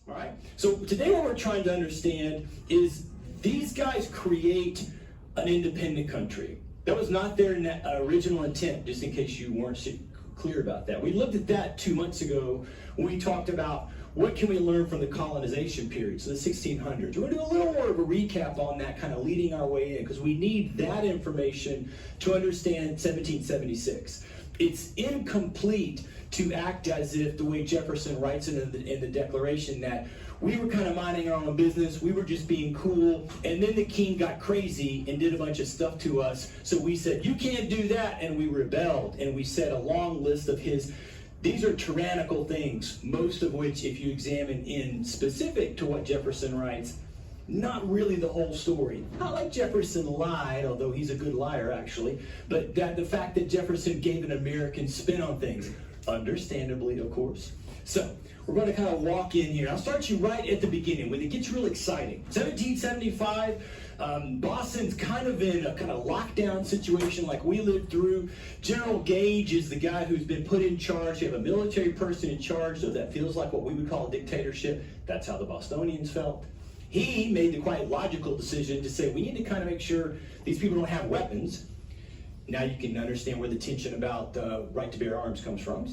All right? So today what we're trying to understand is these guys create an independent country. That was not their original intent, just in case you weren't clear about that. We looked at that 2 months ago when we talked about what can we learn from the colonization period, so the 1600s. We're going to do a little more of a recap on that, kind of leading our way in, because we need that information to understand 1776. It's incomplete to act as if, the way Jefferson writes in the Declaration, that we were kind of minding our own business, we were just being cool, and then the king got crazy and did a bunch of stuff to us, so we said, you can't do that, and we rebelled, and we said a long list of his. These are tyrannical things, most of which, if you examine in specific to what Jefferson writes, not really the whole story. Not like Jefferson lied, although he's a good liar, actually, but that the fact that Jefferson gave an American spin on things, understandably, of course. So, we're going to kind of walk in here. I'll start you right at the beginning, when it gets real exciting. 1775, Boston's kind of in a kind of lockdown situation like we lived through. General Gage is the guy who's been put in charge. You have a military person in charge, so that feels like what we would call a dictatorship. That's how the Bostonians felt. He made the quite logical decision to say, we need to kind of make sure these people don't have weapons. Now you can understand where the tension about the right to bear arms comes from.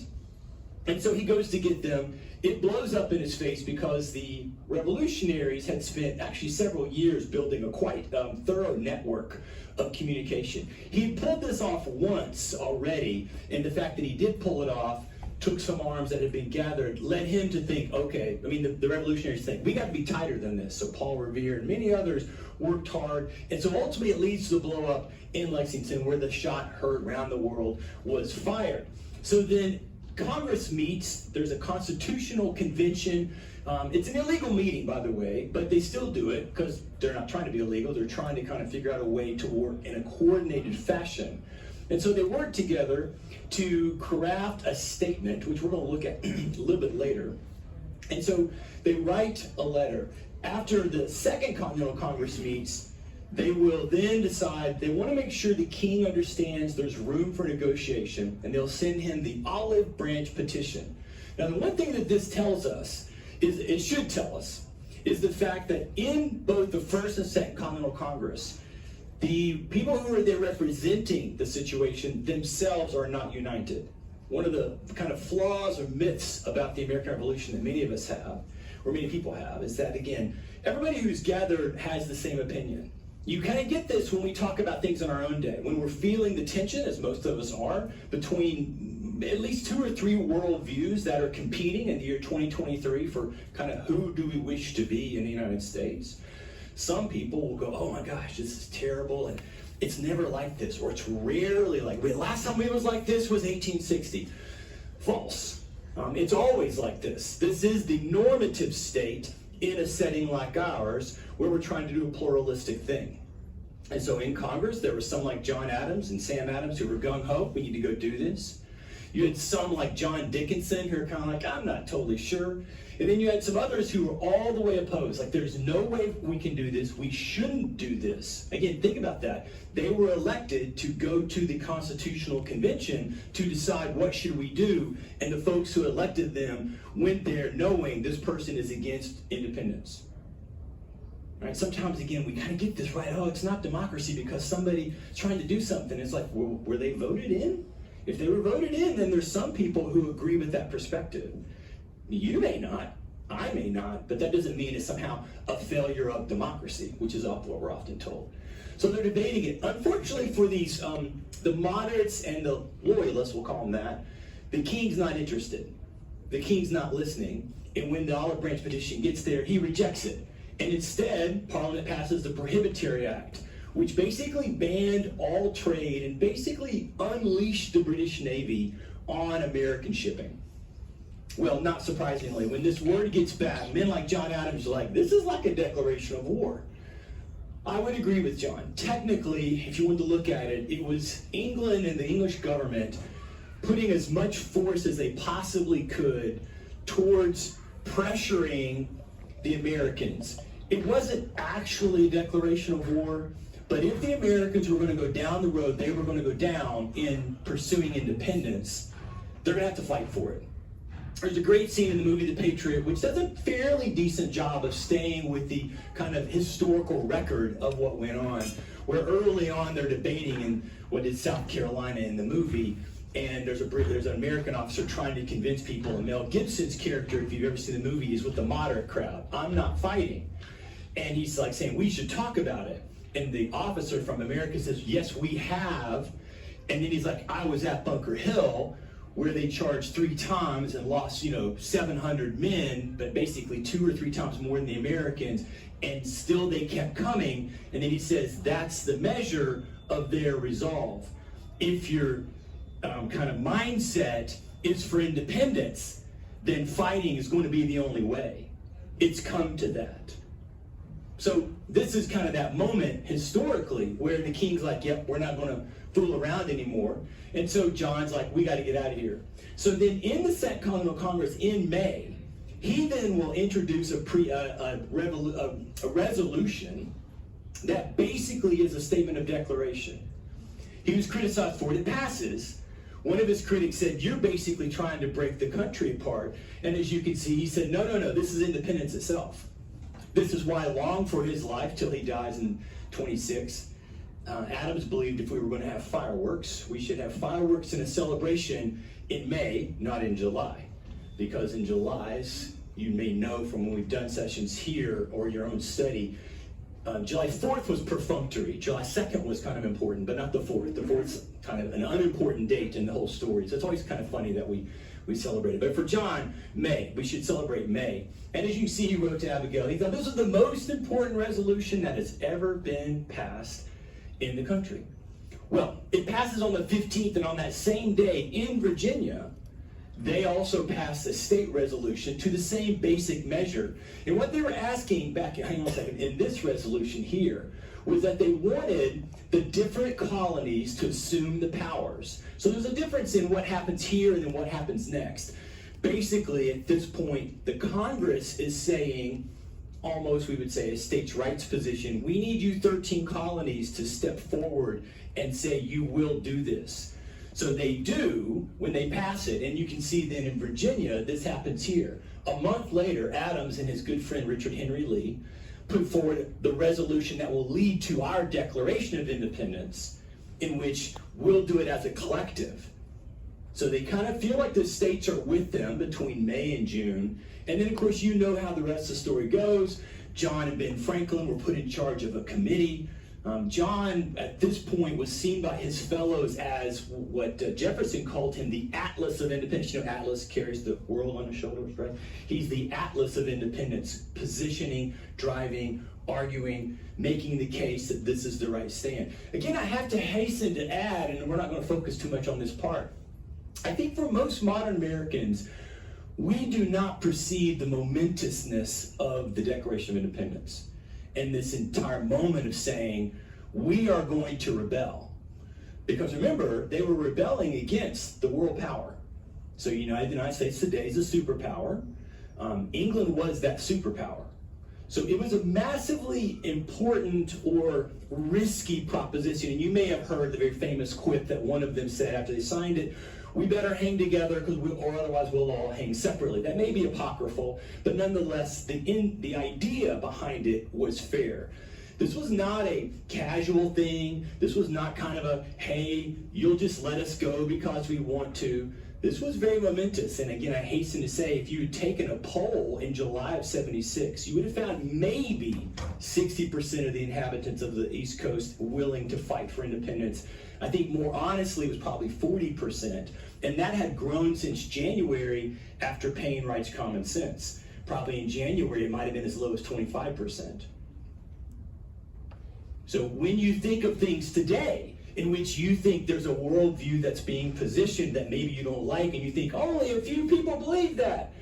And so he goes to get them. It blows up in his face because the revolutionaries had spent actually several years building a quite thorough network of communication. He had pulled this off once already, and the fact that he did pull it off, took some arms that had been gathered, led him to think, okay, I mean, the revolutionaries think, we got to be tighter than this. So Paul Revere and many others worked hard. And so ultimately it leads to the blow up in Lexington, where the shot heard around the world was fired. So then Congress meets, there's a constitutional convention. It's an illegal meeting, by the way, but they still do it because they're not trying to be illegal. They're trying to kind of figure out a way to work in a coordinated fashion. And so they work together to craft a statement, which we're going to look at a little bit later. And so they write a letter. After the Second Continental Congress meets, they will then decide they want to make sure the king understands there's room for negotiation, and they'll send him the olive branch petition. Now, the one thing that this tells us, it should tell us, is the fact that in both the First and Second Continental Congress, the people who are there representing the situation themselves are not united. One of the kind of flaws or myths about the American Revolution that many of us have, or many people have, is that, again, everybody who's gathered has the same opinion. You kind of get this when we talk about things in our own day, when we're feeling the tension, as most of us are, between at least 2 or 3 worldviews that are competing in the year 2023 for kind of who do we wish to be in the United States. Some people will go, oh my gosh, this is terrible, and it's never like this, or it's rarely like, last time it was like this was 1860. False. It's always like this. This is the normative state in a setting like ours, where we're trying to do a pluralistic thing. And so in Congress, there were some like John Adams and Sam Adams who were gung-ho, we need to go do this. You had some like John Dickinson who are kind of like, I'm not totally sure. And then you had some others who were all the way opposed, like there's no way we can do this, we shouldn't do this. Again, think about that. They were elected to go to the Constitutional Convention to decide what should we do, and the folks who elected them went there knowing this person is against independence. Right? Sometimes, again, we kind of get this right, oh, it's not democracy because somebody's trying to do something. It's like, well, were they voted in? If they were voted in, then there's some people who agree with that perspective. You may not, I may not, but that doesn't mean it's somehow a failure of democracy, which is what we're often told. So they're debating it. Unfortunately for these, the moderates and the loyalists, we'll call them that, the king's not interested. The king's not listening. And when the olive branch petition gets there, he rejects it. And instead, Parliament passes the Prohibitory Act, which basically banned all trade and basically unleashed the British Navy on American shipping. Well, not surprisingly, when this word gets back, men like John Adams are like, this is like a declaration of war. I would agree with John. Technically, if you want to look at it, it was England and the English government putting as much force as they possibly could towards pressuring the Americans. It wasn't actually a declaration of war, but if the Americans were going to go down the road they were going to go down in pursuing independence, they're going to have to fight for it. There's a great scene in the movie The Patriot, which does a fairly decent job of staying with the kind of historical record of what went on, where early on they're debating in what is South Carolina in the movie, and there's an American officer trying to convince people, and Mel Gibson's character, if you've ever seen the movie, is with the moderate crowd. I'm not fighting. And he's like saying, we should talk about it. And the officer from America says, yes, we have. And then he's like, I was at Bunker Hill, where they charged 3 times and lost, 700 men, but basically 2 or 3 times more than the Americans, and still they kept coming. And then he says, that's the measure of their resolve. If your kind of mindset is for independence, then fighting is going to be the only way. It's come to that. So this is kind of that moment historically where the king's like, yep, we're not going to fool around anymore. And so John's like, we got to get out of here. So then in the Second Continental Congress in May, he then will introduce a resolution that basically is a statement of declaration. He was criticized for it. It passes. One of his critics said, you're basically trying to break the country apart. And as you can see, he said, no, this is independence itself. This is why long for his life, till he dies in 26, Adams believed if we were going to have fireworks, we should have fireworks and a celebration in May, not in July. Because in July's, you may know from when we've done sessions here or your own study, July 4th was perfunctory. July 2nd was kind of important, but not the 4th. The 4th's kind of an unimportant date in the whole story. So it's always kind of funny that we celebrate it. But for John, May. We should celebrate May. And as you see, he wrote to Abigail, he thought this was the most important resolution that has ever been passed in the country. Well, it passes on the 15th, and on that same day in Virginia, they also passed a state resolution to the same basic measure. And what they were asking back, hang on a second, in this resolution here, was that they wanted the different colonies to assume the powers. So there's a difference in what happens here and then what happens next. Basically, at this point, the Congress is saying, almost we would say a states' rights position, we need you 13 colonies to step forward and say you will do this. So they do when they pass it, and you can see then in Virginia, this happens here. A month later, Adams and his good friend Richard Henry Lee put forward the resolution that will lead to our Declaration of Independence, in which we'll do it as a collective. So they kind of feel like the states are with them between May and June. And then, of course, you know how the rest of the story goes. John and Ben Franklin were put in charge of a committee. John, at this point, was seen by his fellows as what Jefferson called him, the Atlas of Independence. You know, Atlas carries the world on his shoulders, right? He's the Atlas of Independence, positioning, driving, arguing, making the case that this is the right stand. Again, I have to hasten to add, and we're not going to focus too much on this part, I think for most modern Americans, we do not perceive the momentousness of the Declaration of Independence and this entire moment of saying, we are going to rebel. Because remember, they were rebelling against the world power. So the United States today is a superpower. England was that superpower. So it was a massively important or risky proposition. And you may have heard the very famous quip that one of them said after they signed it, we better hang together or otherwise we'll all hang separately. That may be apocryphal, but nonetheless, the idea behind it was fair. This was not a casual thing. This was not kind of a, hey, you'll just let us go because we want to. This was very momentous. And again, I hasten to say, if you had taken a poll in July of '76, you would have found maybe 60% of the inhabitants of the East Coast willing to fight for independence. I think more honestly, it was probably 40%. And that had grown since January after Paine writes Common Sense. Probably in January, it might have been as low as 25%. So when you think of things today, in which you think there's a worldview that's being positioned that maybe you don't like, and you think only a few people believe that.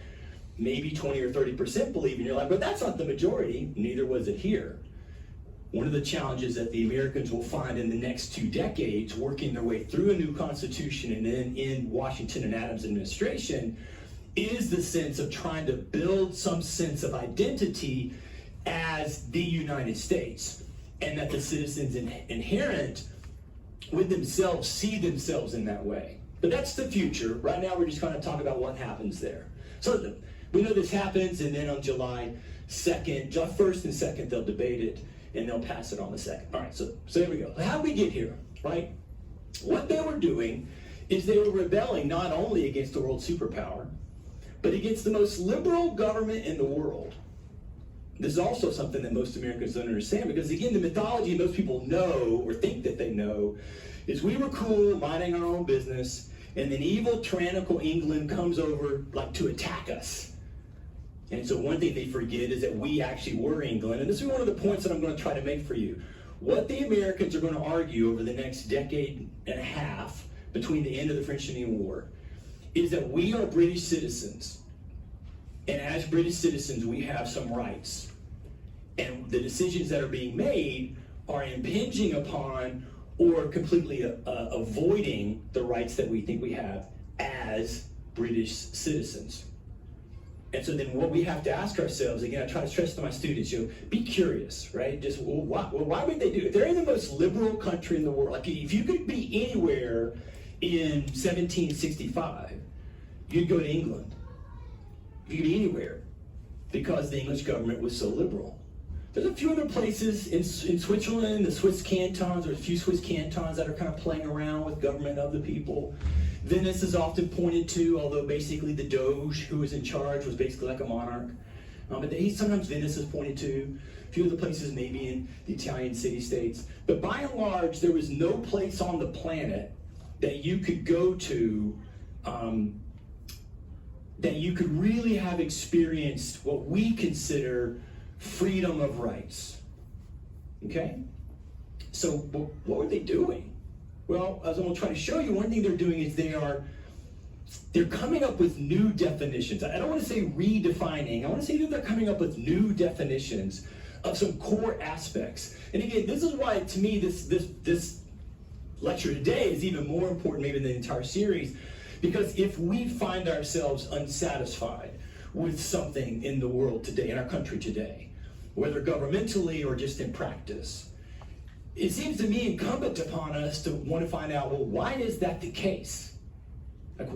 Maybe 20 or 30% believe, and you're like, but that's not the majority. Neither was it here. One of the challenges that the Americans will find in the next 2 decades, working their way through a new constitution and then in Washington and Adams' administration, is the sense of trying to build some sense of identity as the United States, and that the citizens inherent with themselves see themselves in that way. But that's the future. Right now we're just going to talk about what happens there. So we know this happens, and then on July 2nd, July 1st and 2nd, they'll debate it, and they'll pass it on the 2nd. All right, so there we go. How did we get here, right? What they were doing is they were rebelling not only against the world superpower, but against the most liberal government in the world. This is also something that most Americans don't understand, because again, the mythology most people know or think that they know is we were cool, minding our own business, and then evil, tyrannical England comes over like to attack us. And so one thing they forget is that we actually were England, and this is one of the points that I'm going to try to make for you. What the Americans are going to argue over the next decade and a half between the end of the French Indian War is that we are British citizens, and as British citizens we have some rights, and the decisions that are being made are impinging upon or completely avoiding the rights that we think we have as British citizens. And so then what we have to ask ourselves, again, I try to stress to my students, be curious, right? Just, why would they do it? They're in the most liberal country in the world. Like, if you could be anywhere in 1765, you'd go to England. You could be anywhere because the English government was so liberal. There's a few other places in Switzerland, the Swiss cantons, or a few Swiss cantons that are kind of playing around with government of the people. Venice is often pointed to, although basically the Doge who was in charge was basically like a monarch. But sometimes Venice is pointed to. A few of the places maybe in the Italian city-states. But by and large, there was no place on the planet that you could go to that you could really have experienced what we consider freedom of rights. Okay? So what were they doing? Well, as I'm going to try to show you, one thing they're doing is they're coming up with new definitions. I don't want to say redefining. I want to say that they're coming up with new definitions of some core aspects. And again, this is why, to me, this lecture today is even more important maybe than the entire series, because if we find ourselves unsatisfied with something in the world today, in our country today, whether governmentally or just in practice, it seems to me incumbent upon us to want to find out, well, why is that the case? Like,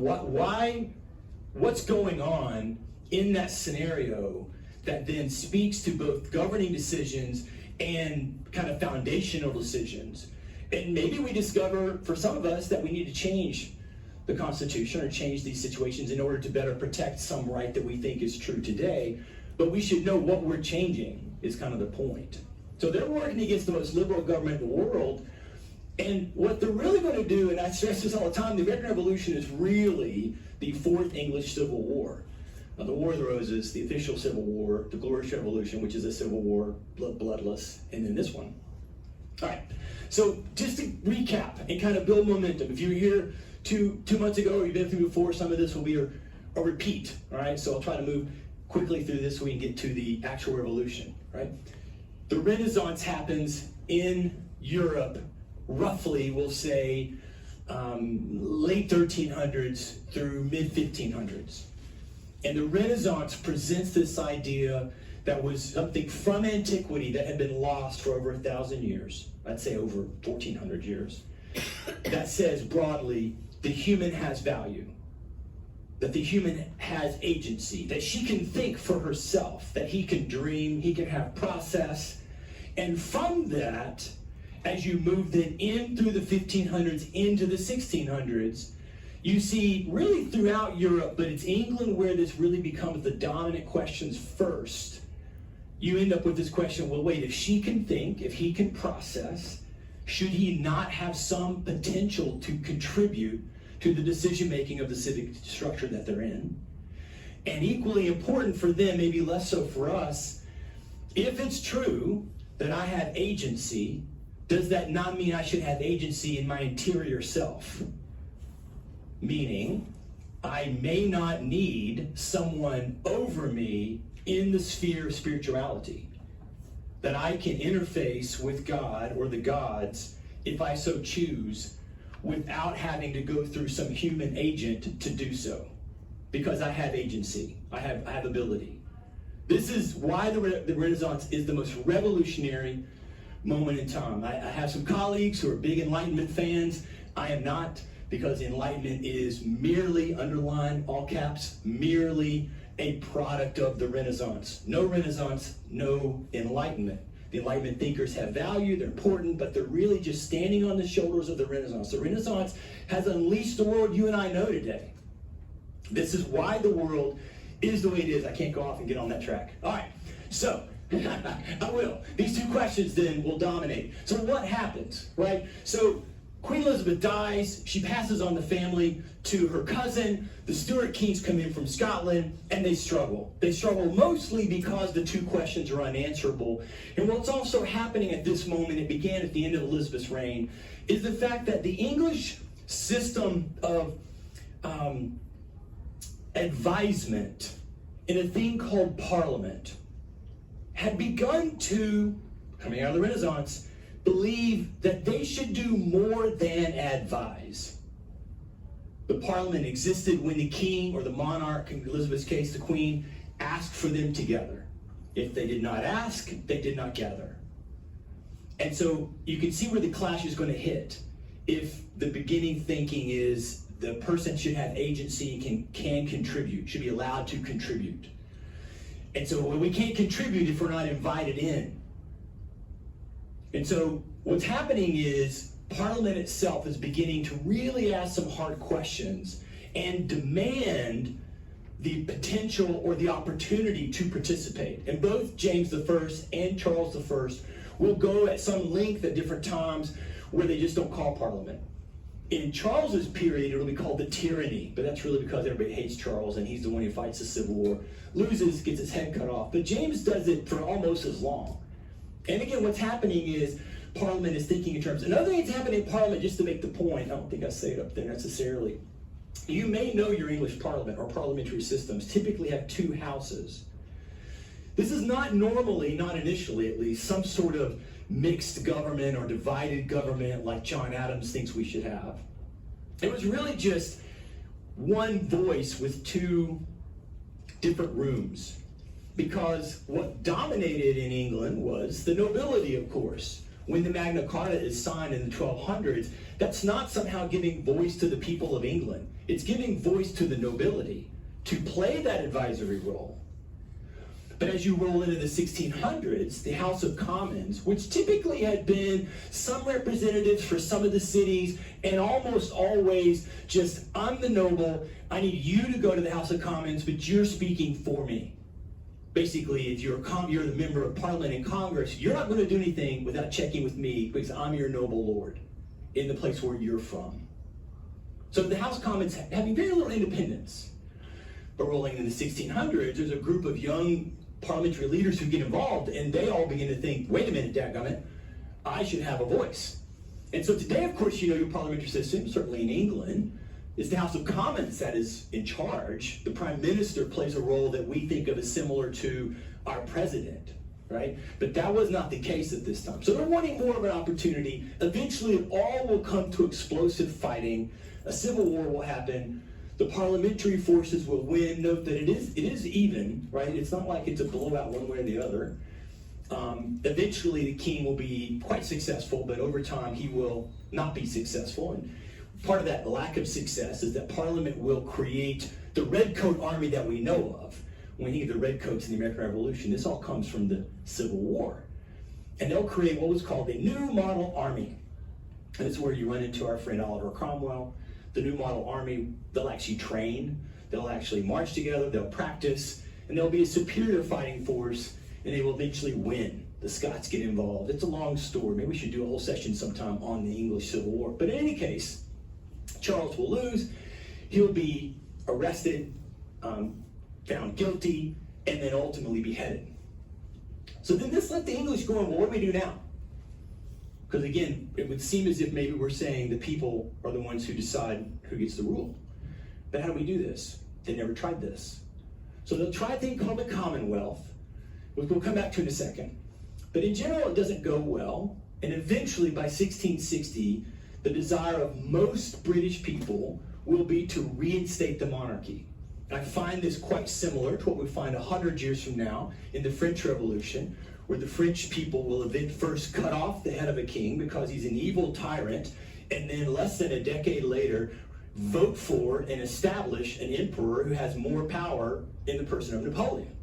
what's going on in that scenario that then speaks to both governing decisions and kind of foundational decisions? And maybe we discover, for some of us, that we need to change the Constitution or change these situations in order to better protect some right that we think is true today. But we should know what we're changing is kind of the point. So they're working against the most liberal government in the world. And what they're really going to do, and I stress this all the time, the American Revolution is really the Fourth English Civil War. The War of the Roses, the official Civil War, the Glorious Revolution, which is a civil war, bloodless, and then this one. All right, so just to recap and kind of build momentum, if you were here two months ago or you've been through before, some of this will be a repeat, all right? So I'll try to move quickly through this so we can get to the actual revolution, right? The Renaissance happens in Europe, roughly, we'll say, late 1300s through mid-1500s. And the Renaissance presents this idea that was something from antiquity that had been lost for over 1,000 years. I'd say over 1,400 years. That says broadly, the human has value. That the human has agency. That she can think for herself. That he can dream. He can have process. And from that, as you move then in through the 1500s into the 1600s, you see really throughout Europe, but it's England where this really becomes the dominant questions first. You end up with this question, well, wait, if she can think, if he can process, should he not have some potential to contribute to the decision-making of the civic structure that they're in? And equally important for them, maybe less so for us, if it's true that I have agency, does that not mean I should have agency in my interior self? Meaning, I may not need someone over me in the sphere of spirituality. That I can interface with God or the gods, if I so choose, without having to go through some human agent to do so. Because I have agency, I have ability. This is why the Renaissance is the most revolutionary moment in time. I have some colleagues who are big Enlightenment fans. I am not, because Enlightenment is merely, underline all caps, merely a product of the Renaissance. No Renaissance, no Enlightenment. The Enlightenment thinkers have value, they're important, but they're really just standing on the shoulders of the Renaissance. The Renaissance has unleashed the world you and I know today. This is why the world is the way it is. I can't go off and get on that track. All right, so I will. These two questions then will dominate. So what happens, right? So Queen Elizabeth dies, she passes on the family to her cousin, the Stuart kings come in from Scotland, and they struggle. They struggle mostly because the two questions are unanswerable. And what's also happening at this moment, it began at the end of Elizabeth's reign, is the fact that the English system of advisement in a thing called Parliament had begun to, coming out of the Renaissance, believe that they should do more than advise. The Parliament existed when the king or the monarch, in Elizabeth's case the queen, asked for them together. If they did not ask, they did not gather. And so you can see where the clash is going to hit. If the beginning thinking is the person should have agency and can contribute, should be allowed to contribute. And so we can't contribute if we're not invited in. And so what's happening is Parliament itself is beginning to really ask some hard questions and demand the potential or the opportunity to participate. And both James I and Charles I will go at some length at different times where they just don't call Parliament. In Charles's period, it'll be called the tyranny, but that's really because everybody hates Charles and he's the one who fights the Civil War, loses, gets his head cut off. But James does it for almost as long. And again, what's happening is Parliament is thinking in terms. Another thing that's happening in Parliament, just to make the point, I don't think I say it up there necessarily. You may know your English Parliament or parliamentary systems typically have two houses. This is not normally, not initially at least, some sort of mixed government or divided government like John Adams thinks we should have. It was really just one voice with two different rooms. Because what dominated in England was the nobility, of course. When the Magna Carta is signed in the 1200s, that's not somehow giving voice to the people of England. It's giving voice to the nobility to play that advisory role. But as you roll into the 1600s, the House of Commons, which typically had been some representatives for some of the cities, and almost always just, I'm the noble, I need you to go to the House of Commons, but you're speaking for me. Basically, if you're the member of Parliament in Congress, you're not going to do anything without checking with me because I'm your noble lord in the place where you're from. So the House of Commons having very little independence. But rolling in the 1600s, there's a group of young parliamentary leaders who get involved, and they all begin to think, wait a minute, dadgummit, I should have a voice. And so today, of course, you know your parliamentary system, certainly in England, is the House of Commons that is in charge. The Prime Minister plays a role that we think of as similar to our president, right? But that was not the case at this time. So they're wanting more of an opportunity. Eventually, it all will come to explosive fighting. A civil war will happen. The parliamentary forces will win. Note that it is even, right? It's not like it's a blowout one way or the other. Eventually, the king will be quite successful, but over time, he will not be successful. And part of that lack of success is that Parliament will create the Redcoat Army that we know of. When you think of the Redcoats in the American Revolution, this all comes from the Civil War. And they'll create what was called a New Model Army. And this is where you run into our friend Oliver Cromwell. The New Model Army, they'll actually train, they'll actually march together, they'll practice, and they'll be a superior fighting force, and they will eventually win. The Scots get involved. It's a long story. Maybe we should do a whole session sometime on the English Civil War. But in any case, Charles will lose. He'll be arrested, found guilty, and then ultimately beheaded. So then this let the English go on, well, what do we do now? Because again, it would seem as if maybe we're saying the people are the ones who decide who gets the rule. But how do we do this? They never tried this. So they'll try a thing called the Commonwealth, which we'll come back to in a second. But in general, it doesn't go well. And eventually, by 1660, the desire of most British people will be to reinstate the monarchy. I find this quite similar to what we find 100 years from now in the French Revolution, where the French people will first cut off the head of a king because he's an evil tyrant and then less than a decade later, vote for and establish an emperor who has more power in the person of Napoleon.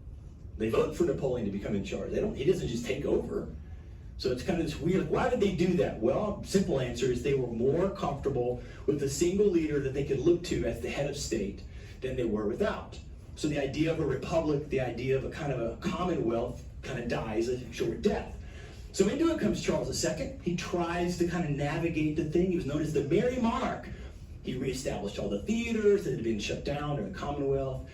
They vote for Napoleon to become in charge. He doesn't just take over. So it's kind of this weird, why did they do that? Well, simple answer is they were more comfortable with a single leader that they could look to as the head of state than they were without. So the idea of a republic, the idea of a kind of a commonwealth kind of dies a short death. So into it comes Charles II. He tries to kind of navigate the thing. He was known as the Merry Monarch. He reestablished all the theaters that had been shut down during the Commonwealth,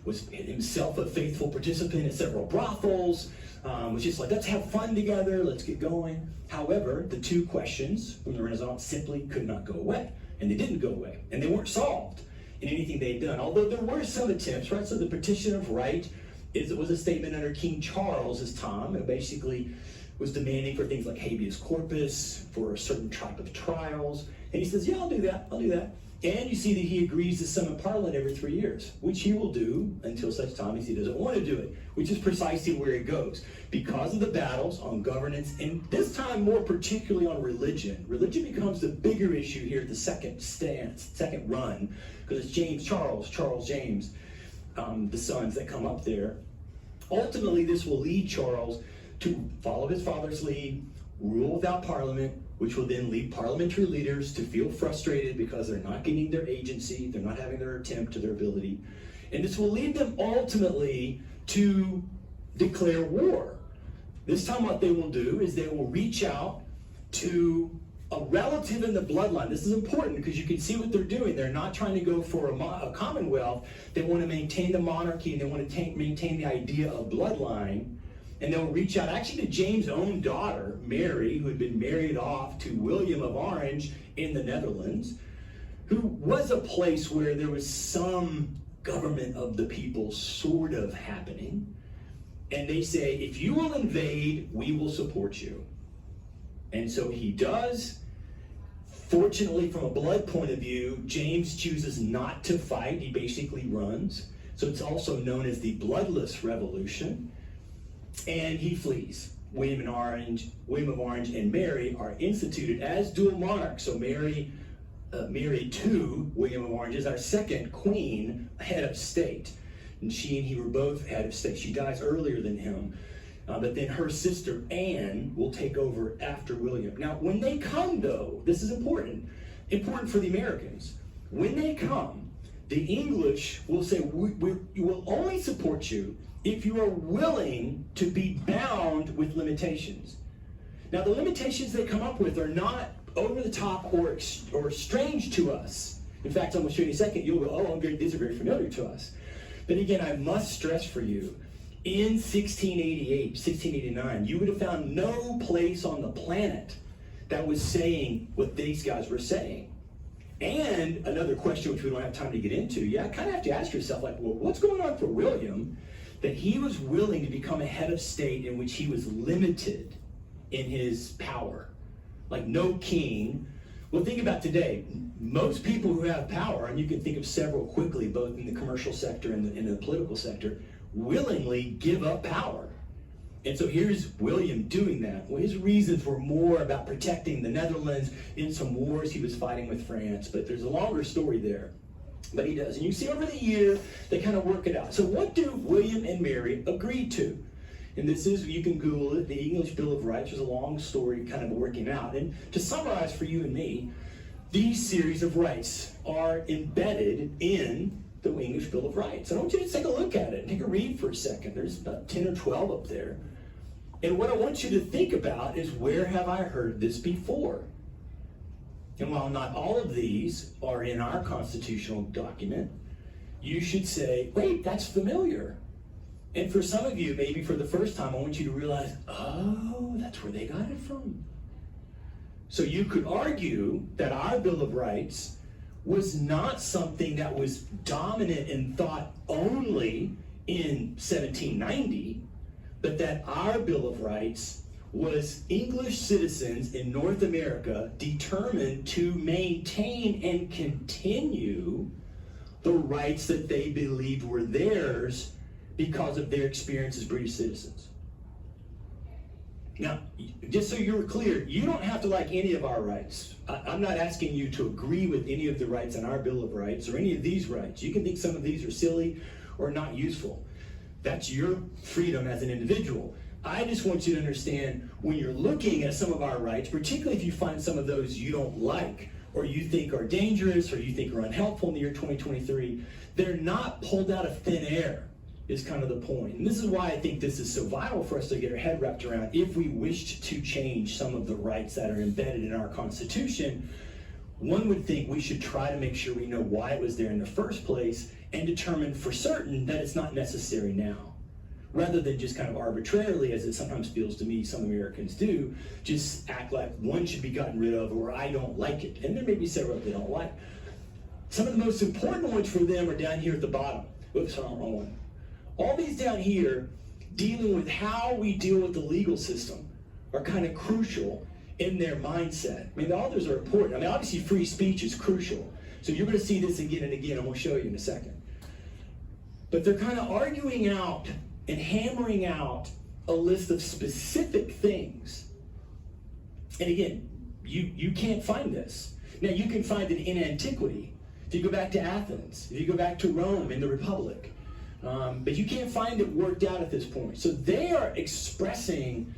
was himself a faithful participant in several brothels, was just like, let's have fun together, let's get going. However, the two questions from the Renaissance simply could not go away, and they didn't go away, and they weren't solved in anything they'd done, although there were some attempts, right? So the Petition of Right was a statement under King Charles's time. It basically was demanding for things like habeas corpus, for a certain type of trials, and he says, yeah, I'll do that. And you see that he agrees to summon Parliament every 3 years, which he will do until such time as he doesn't want to do it, which is precisely where it goes. Because of the battles on governance, and this time more particularly on religion. Religion becomes the bigger issue here at the second run, because it's Charles James, the sons that come up there. Ultimately, this will lead Charles to follow his father's lead, rule without Parliament, which will then lead parliamentary leaders to feel frustrated because they're not getting their agency, they're not having their attempt to their ability. And this will lead them ultimately to declare war. This time what they will do is they will reach out to a relative in the bloodline. This is important because you can see what they're doing. They're not trying to go for a commonwealth. They want to maintain the monarchy, and they want to maintain the idea of bloodline. And they'll reach out actually to James' own daughter, Mary, who had been married off to William of Orange in the Netherlands, who was a place where there was some government of the people sort of happening. And they say, if you will invade, we will support you. And so he does. Fortunately, from a blood point of view, James chooses not to fight. He basically runs. So it's also known as the Bloodless Revolution. And he flees. William of Orange and Mary are instituted as dual monarchs. So Mary, married to William of Orange, is our second queen, head of state. And she and he were both head of state. She dies earlier than him. But then her sister Anne will take over after William. Now, when they come, though, this is important for the Americans. When they come, the English will say, we will only support you if you are willing to be bound with limitations. Now, the limitations they come up with are not over the top or strange to us. In fact, I'm going to show you in a second. You'll go, oh, these are very familiar to us. But again, I must stress for you, in 1688, 1689, you would have found no place on the planet that was saying what these guys were saying. And another question, which we don't have time to get into, you kind of have to ask yourself, like, well, what's going on for William that he was willing to become a head of state in which he was limited in his power? Like no king. Well, think about today. Most people who have power, and you can think of several quickly, both in the commercial sector and in the political sector, willingly give up power. And so here's William doing that. Well, his reasons were more about protecting the Netherlands in some wars he was fighting with France, but there's a longer story there. But he does. And you see over the year, they kind of work it out. So what do William and Mary agree to? And this is, you can Google it, the English Bill of Rights. There's a long story kind of working out. And to summarize for you and me, these series of rights are embedded in the English Bill of Rights. I want you to take a look at it, take a read for a second. There's about 10 or 12 up there. And what I want you to think about is, where have I heard this before? And while not all of these are in our constitutional document, you should say, wait, that's familiar. And for some of you, maybe for the first time, I want you to realize, oh, that's where they got it from. So you could argue that our Bill of Rights was not something that was dominant in thought only in 1790, but that our Bill of Rights was English citizens in North America determined to maintain and continue the rights that they believed were theirs because of their experience as British citizens. Now, just so you're clear, you don't have to like any of our rights. I'm not asking you to agree with any of the rights in our Bill of Rights or any of these rights. You can think some of these are silly or not useful. That's your freedom as an individual. I just want you to understand when you're looking at some of our rights, particularly if you find some of those you don't like or you think are dangerous or you think are unhelpful in the year 2023, they're not pulled out of thin air. Is kind of the point. And this is why I think this is so vital for us to get our head wrapped around if we wished to change some of the rights that are embedded in our Constitution. One would think we should try to make sure we know why it was there in the first place and determine for certain that it's not necessary now. Rather than just kind of arbitrarily, as it sometimes feels to me some Americans do, just act like one should be gotten rid of or I don't like it. And there may be several they don't like. Some of the most important ones for them are down here at the bottom. Oops, wrong one. All these down here, dealing with how we deal with the legal system, are kind of crucial in their mindset. I mean, the others are important. I mean, obviously free speech is crucial. So you're going to see this again and again, and we'll show you in a second. But they're kind of arguing out and hammering out a list of specific things. And again, you can't find this. Now, you can find it in antiquity. If you go back to Athens, if you go back to Rome in the Republic, but you can't find it worked out at this point. So they are expressing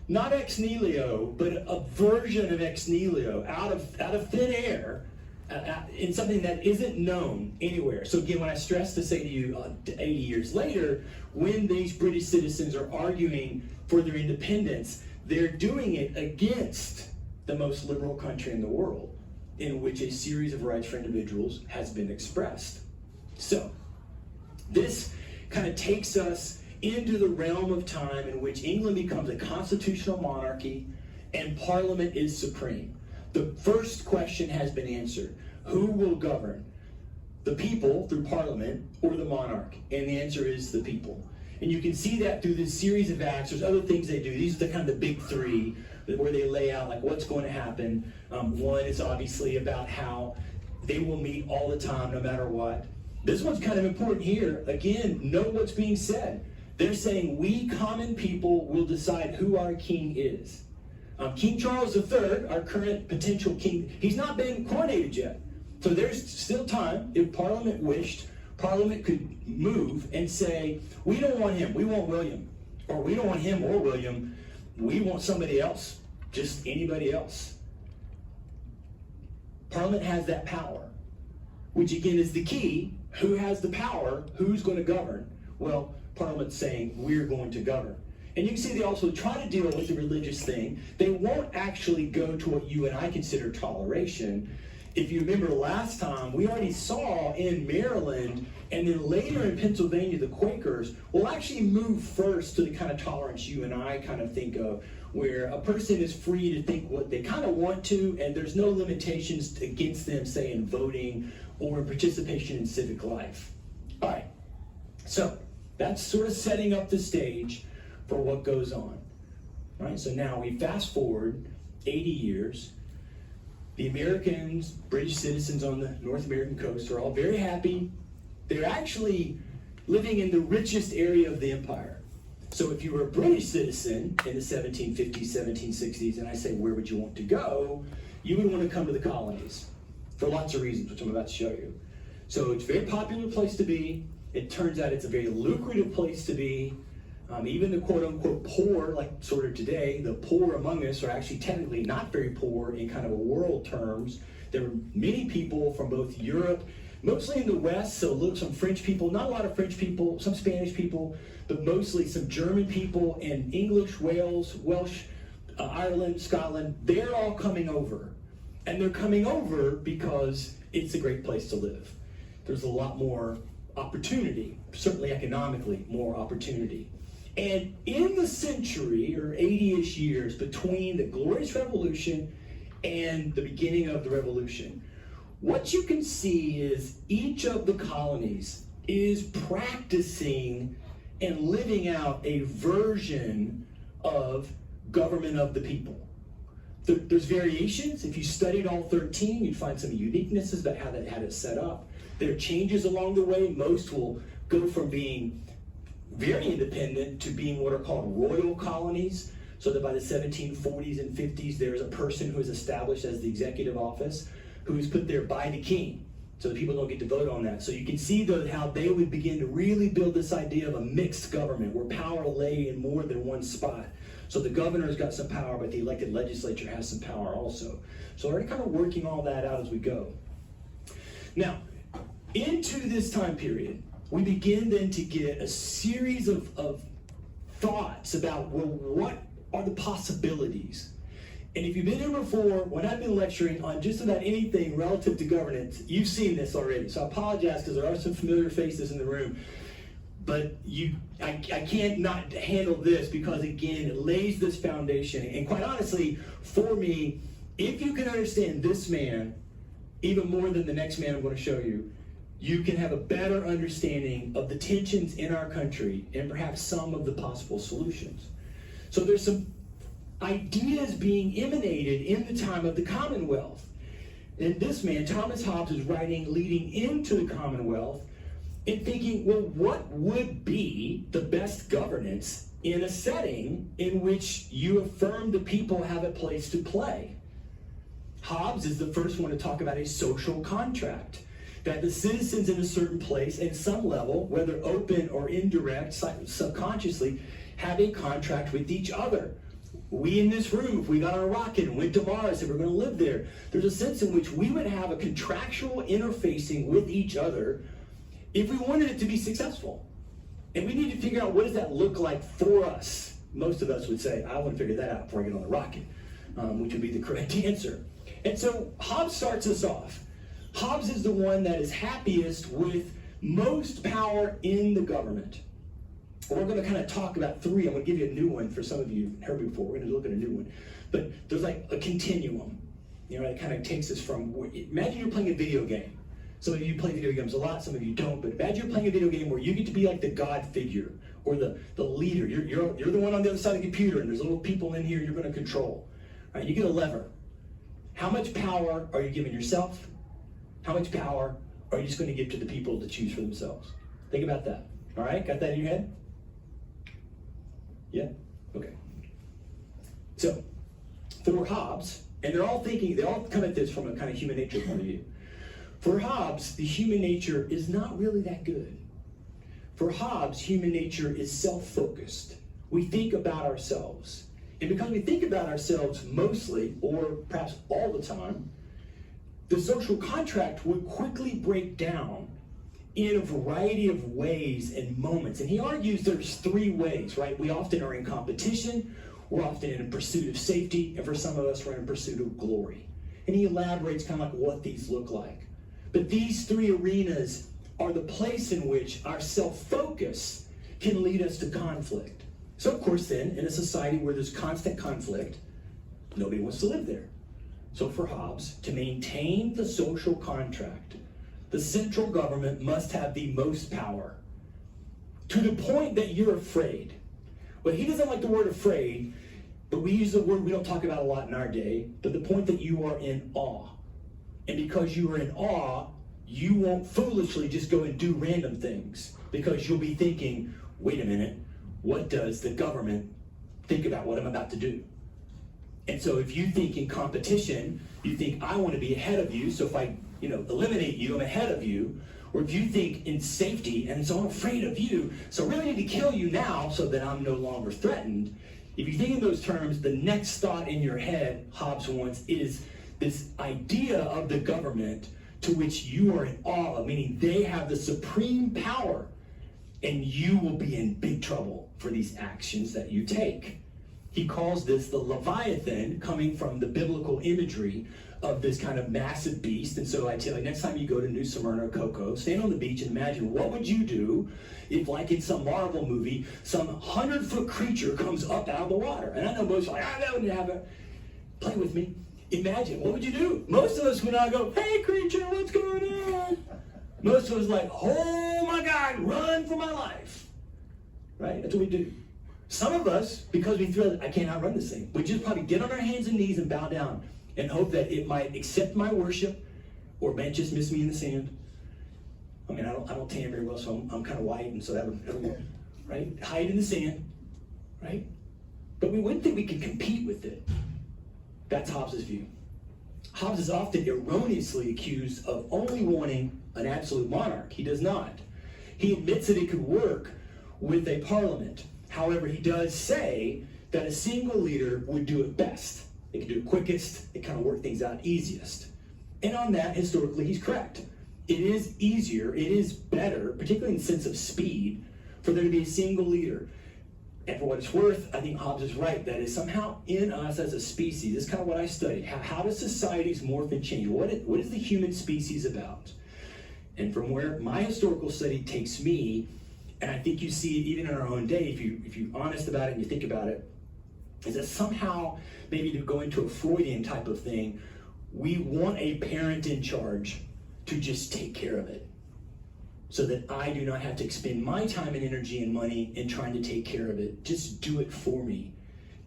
not ex nihilo, but a version of ex nihilo out of thin air in something that isn't known anywhere. So again, when I stress to say to you 80 years later, when these British citizens are arguing for their independence, they're doing it against the most liberal country in the world, in which a series of rights for individuals has been expressed. So this kind of takes us into the realm of time in which England becomes a constitutional monarchy and Parliament is supreme. The first question has been answered. Who will govern? The people through Parliament or the monarch? And the answer is the people. And you can see that through this series of acts. There's other things they do. These are the kind of the big three where they lay out like what's going to happen. One is obviously about how they will meet all the time no matter what. This one's kind of important here. Again, note what's being said. They're saying we common people will decide who our king is. King Charles III, our current potential king, he's not been coronated yet. So there's still time. If Parliament wished, Parliament could move and say, we don't want him, we want William. Or we don't want him or William, we want somebody else, just anybody else. Parliament has that power, which again is the key. Who has the power? Who's going to govern? Well, Parliament's saying we're going to govern. And you can see they also try to deal with the religious thing. They won't actually go to what you and I consider toleration. If you remember last time, we already saw in Maryland and then later in Pennsylvania, the Quakers will actually move first to the kind of tolerance you and I kind of think of, where a person is free to think what they kind of want to, and there's no limitations against them, say, in voting or participation in civic life. All right, so that's sort of setting up the stage for what goes on. All right, so now we fast forward 80 years. The Americans, British citizens on the North American coast are all very happy. They're actually living in the richest area of the empire. So if you were a British citizen in the 1750s, 1760s, and I say, where would you want to go? You would want to come to the colonies for lots of reasons, which I'm about to show you. So it's a very popular place to be. It turns out it's a very lucrative place to be. Even the quote-unquote poor, like sort of today, the poor among us are actually technically not very poor in kind of a world terms. There are many people from both Europe, mostly in the West, so some French people, not a lot of French people, some Spanish people, but mostly some German people and English, Wales, Welsh, Ireland, Scotland. They're all coming over. And they're coming over because it's a great place to live. There's a lot more opportunity, certainly economically, more opportunity. And in the century, or 80-ish years, between the Glorious Revolution and the beginning of the Revolution, what you can see is each of the colonies is practicing and living out a version of government of the people. There's variations. If you studied all 13, you'd find some uniquenesses about how that had it set up. There are changes along the way. Most will go from being very independent to being what are called royal colonies. so that by the 1740s and 50s, there is a person who is established as the executive office who is put there by the king, so that people don't get to vote on that. So you can see, though, how they would begin to really build this idea of a mixed government where power lay in more than one spot. So the governor's got some power, but the elected legislature has some power also. So we're kind of working all that out as we go. Now, into this time period, we begin then to get a series of thoughts about, well, what are the possibilities? And if you've been here before, when I've been lecturing on just about anything relative to governance, you've seen this already. So I apologize because there are some familiar faces in the room. But I can't not handle this because, again, it lays this foundation. And quite honestly, for me, if you can understand this man, even more than the next man I'm going to show you, you can have a better understanding of the tensions in our country and perhaps some of the possible solutions. So there's some ideas being emanated in the time of the Commonwealth. And this man, Thomas Hobbes, is writing leading into the Commonwealth and thinking, well, what would be the best governance in a setting in which you affirm the people have a place to play? Hobbes is the first one to talk about a social contract, that the citizens in a certain place, at some level, whether open or indirect, subconsciously, have a contract with each other. We in this room, if we got on a rocket and went to Mars and we're going to live there, there's a sense in which we would have a contractual interfacing with each other if we wanted it to be successful. And we need to figure out, what does that look like for us? Most of us would say, I want to figure that out before I get on the rocket, which would be the correct answer. And so Hobbes starts us off. Hobbes is the one that is happiest with most power in the government. We're going to kind of talk about three. I'm going to give you a new one for some of you who've heard before. We're going to look at a new one. But there's like a continuum. You know, it kind of takes us from, imagine you're playing a video game. Some of you play video games a lot, some of you don't, but imagine you're playing a video game where you get to be like the God figure or the leader. You're the one on the other side of the computer, and there's little people in here you're going to control. Right? You get a lever. How much power are you giving yourself? How much power are you just going to give to the people to choose for themselves? Think about that. All right? Got that in your head? Yeah? Okay. So, for Hobbes, and they all come at this from a kind of human nature point of view. For Hobbes, the human nature is not really that good. For Hobbes, human nature is self-focused. We think about ourselves. And because we think about ourselves mostly, or perhaps all the time, the social contract would quickly break down in a variety of ways and moments. And he argues there's three ways, right? We often are in competition, we're often in pursuit of safety, and for some of us, we're in pursuit of glory. And he elaborates kind of like what these look like. But these three arenas are the place in which our self-focus can lead us to conflict. So, of course, then, in a society where there's constant conflict, nobody wants to live there. So for Hobbes, to maintain the social contract, the central government must have the most power, to the point that you're afraid. Well, he doesn't like the word afraid, but we use the word we don't talk about a lot in our day, but the point that you are in awe. And because you are in awe, you won't foolishly just go and do random things, because you'll be thinking, wait a minute, what does the government think about what I'm about to do? And so if you think in competition, you think, I want to be ahead of you, so if I eliminate you, I'm ahead of you. Or if you think in safety, and so I'm afraid of you, so I really need to kill you now so that I'm no longer threatened. If you think in those terms, the next thought in your head, Hobbes wants, is this idea of the government to which you are in awe of, meaning they have the supreme power, and you will be in big trouble for these actions that you take. He calls this the Leviathan, coming from the biblical imagery of this kind of massive beast. And so I tell you, next time you go to New Smyrna or Cocoa, stand on the beach and imagine, what would you do if, like in some Marvel movie, some 100-foot creature comes up out of the water? And I know most are like, that wouldn't happen. Play with me. Imagine, what would you do? Most of us would not go, hey creature, what's going on? Most of us like, oh my God, run for my life. Right? That's what we do. Some of us, because we feel, I can't outrun this thing, we just probably get on our hands and knees and bow down and hope that it might accept my worship, or it might just miss me in the sand. I mean, I don't tan very well, so I'm kind of white, and so that would work, right? Hide in the sand, right? but we wouldn't think we could compete with it. That's Hobbes' view. Hobbes is often erroneously accused of only wanting an absolute monarch. He does not. He admits that it could work with a parliament. However, he does say that a single leader would do it best. They could do it quickest, they kind of work things out easiest. And on that, historically, he's correct. It is easier, it is better, particularly in the sense of speed, for there to be a single leader. And for what it's worth, I think Hobbes is right. That is somehow in us as a species. This is kind of what I studied. How do societies morph and change? What is the human species about? And from where my historical study takes me, and I think you see it even in our own day, if you're honest about it and you think about it, is that somehow, maybe to go into a Freudian type of thing, we want a parent in charge to just take care of it, so that I do not have to expend my time and energy and money in trying to take care of it. Just do it for me.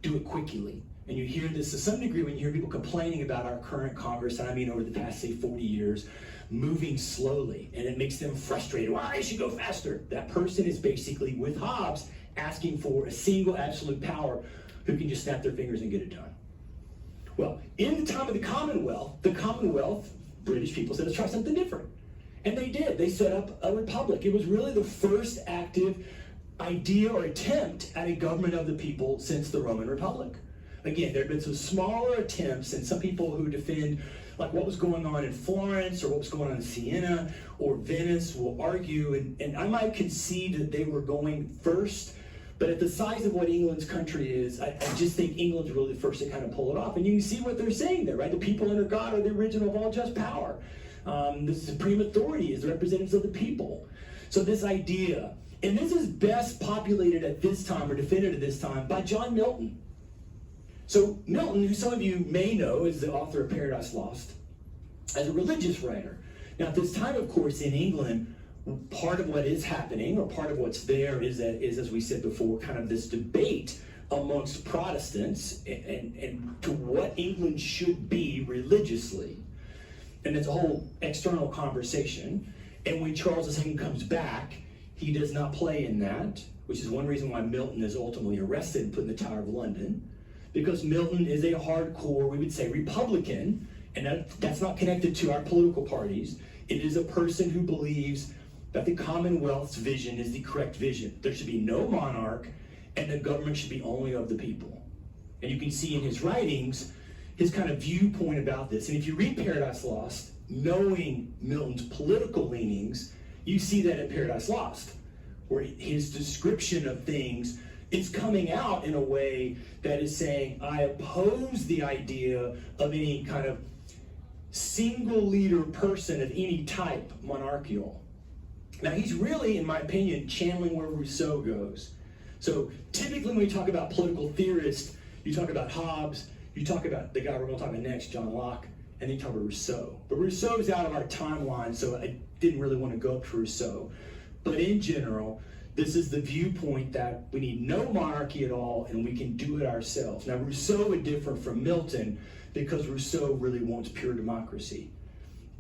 Do it quickly. And you hear this to some degree when you hear people complaining about our current Congress, and I mean over the past, say, 40 years, moving slowly, and it makes them frustrated. Well, I should go faster. That person is basically, with Hobbes, asking for a single absolute power who can just snap their fingers and get it done. Well, in the time of the Commonwealth, British people said, let's try something different. And they did. They set up a republic. It was really the first active idea or attempt at a government of the people since the Roman Republic. Again, there have been some smaller attempts, and some people who defend like what was going on in Florence or what was going on in Siena or Venice will argue, and I might concede that they were going first, but at the size of what England's country is, I just think England's really the first to kind of pull it off. And you can see what they're saying there, right? The people under God are the original of all just power. The supreme authority is the representatives of the people. So this idea, and this is best populated at this time or defended at this time by John Milton. So Milton, who some of you may know, is the author of Paradise Lost, as a religious writer. Now at this time, of course, in England, part of what is happening, or part of what's there, is, as we said before, kind of this debate amongst Protestants and to what England should be religiously. And it's a whole external conversation. And when Charles II comes back, he does not play in that, which is one reason why Milton is ultimately arrested and put in the Tower of London. Because Milton is a hardcore, we would say, Republican, and that's not connected to our political parties. It is a person who believes that the Commonwealth's vision is the correct vision. There should be no monarch, and the government should be only of the people. And you can see in his writings his kind of viewpoint about this. And if you read Paradise Lost, knowing Milton's political leanings, you see that in Paradise Lost, where his description of things is coming out in a way that is saying, I oppose the idea of any kind of single leader person of any type, monarchical. Now he's really, in my opinion, channeling where Rousseau goes. So typically when we talk about political theorists, you talk about Hobbes, you talk about the guy we're going to talk about next, John Locke, and then you talk about Rousseau. But Rousseau's out of our timeline, so I didn't really want to go up to Rousseau. But in general, this is the viewpoint that we need no monarchy at all, and we can do it ourselves. Now, Rousseau would differ from Milton because Rousseau really wants pure democracy,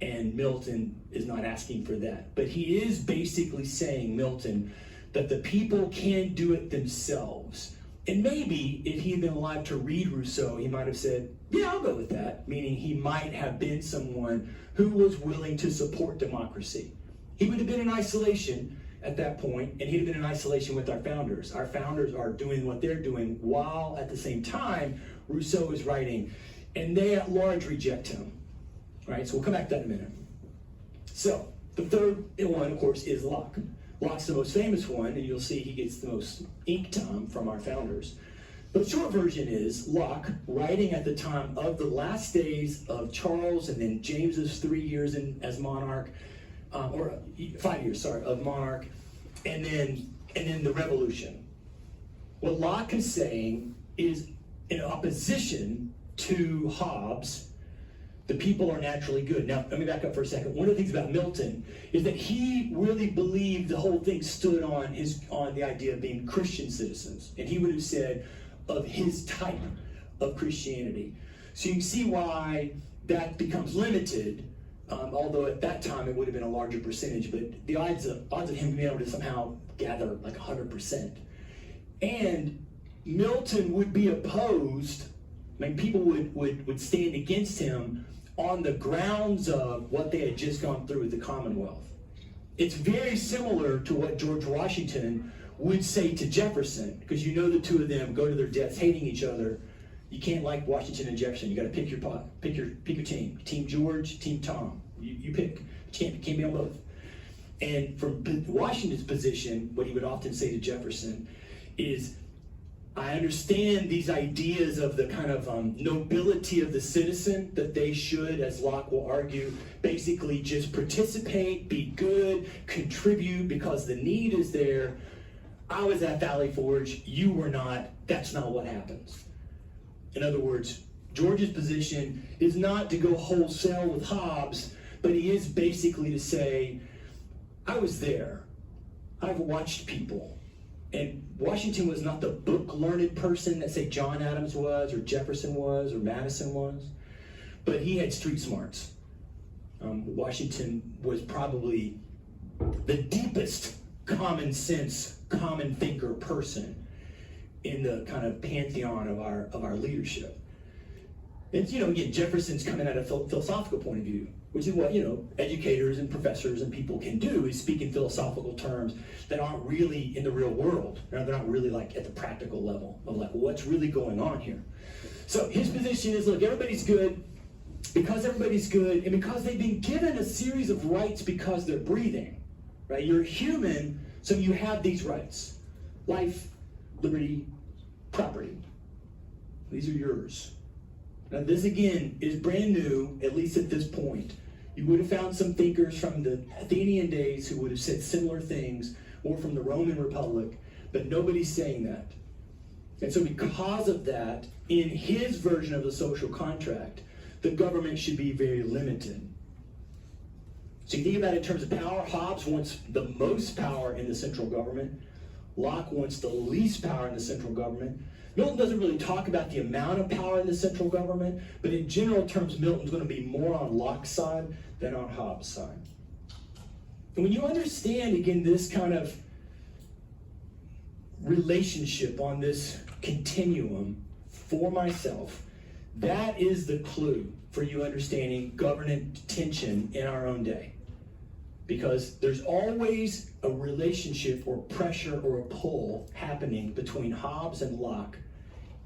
and Milton is not asking for that. But he is basically saying, Milton, that the people can do it themselves. And maybe if he had been alive to read Rousseau, he might have said, yeah, I'll go with that, meaning he might have been someone who was willing to support democracy. He would have been in isolation at that point, and he'd have been in isolation with our founders. Our founders are doing what they're doing, while at the same time, Rousseau is writing, and they at large reject him. Right, so we'll come back to that in a minute. So, the third one, of course, is Locke. Locke's the most famous one, and you'll see he gets the most ink time from our founders. But the short version is Locke, writing at the time of the last days of Charles and then James's 3 years as monarch, or 5 years, sorry, of monarch, and then the revolution. What Locke is saying is in opposition to Hobbes, the people are naturally good. Now, let me back up for a second. One of the things about Milton is that he really believed the whole thing stood on the idea of being Christian citizens. And he would have said of his type of Christianity. So you can see why that becomes limited, although at that time it would have been a larger percentage, but the odds of him being able to somehow gather like 100%. And Milton would be opposed, I mean, people would stand against him on the grounds of what they had just gone through with the Commonwealth. It's very similar to what George Washington would say to Jefferson, because you know the two of them go to their deaths hating each other. You can't like Washington and Jefferson. You got to pick your team. Team George, Team Tom. You pick. You can't be on both. And from Washington's position, what he would often say to Jefferson is, I understand these ideas of the kind of nobility of the citizen, that they should, as Locke will argue, basically just participate, be good, contribute because the need is there. I was at Valley Forge, you were not. That's not what happens. In other words, George's position is not to go wholesale with Hobbes, but he is basically to say, I was there. I've watched people. And Washington was not the book-learned person that, say, John Adams was, or Jefferson was, or Madison was, but he had street smarts. Washington was probably the deepest common sense, common thinker person in the kind of pantheon of our leadership. And, again, Jefferson's coming at a philosophical point of view, which is what, educators and professors and people can do, is speak in philosophical terms that aren't really in the real world. They're not really like at the practical level of like, what's really going on here. So his position is, look, everybody's good. Because everybody's good, and because they've been given a series of rights because they're breathing, right? You're human, so you have these rights. Life, liberty, property. These are yours. Now this, again, is brand new, at least at this point. You would have found some thinkers from the Athenian days who would have said similar things, or from the Roman Republic, but nobody's saying that. And so because of that, in his version of the social contract, the government should be very limited. So you think about it in terms of power. Hobbes wants the most power in the central government. Locke wants the least power in the central government. Milton doesn't really talk about the amount of power in the central government, but in general terms, Milton's going to be more on Locke's side than on Hobbes' side. And when you understand, again, this kind of relationship on this continuum for myself, that is the clue for you understanding government tension in our own day. Because there's always a relationship or pressure or a pull happening between Hobbes and Locke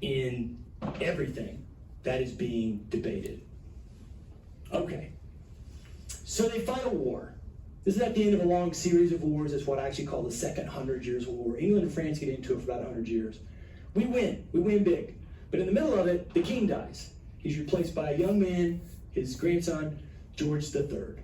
in everything that is being debated. Okay, so they fight a war. This is at the end of a long series of wars. It's what I actually call the Second 100 Years' War. England and France get into it for about 100 years. We win big. But in the middle of it, the king dies. He's replaced by a young man, his grandson, George III.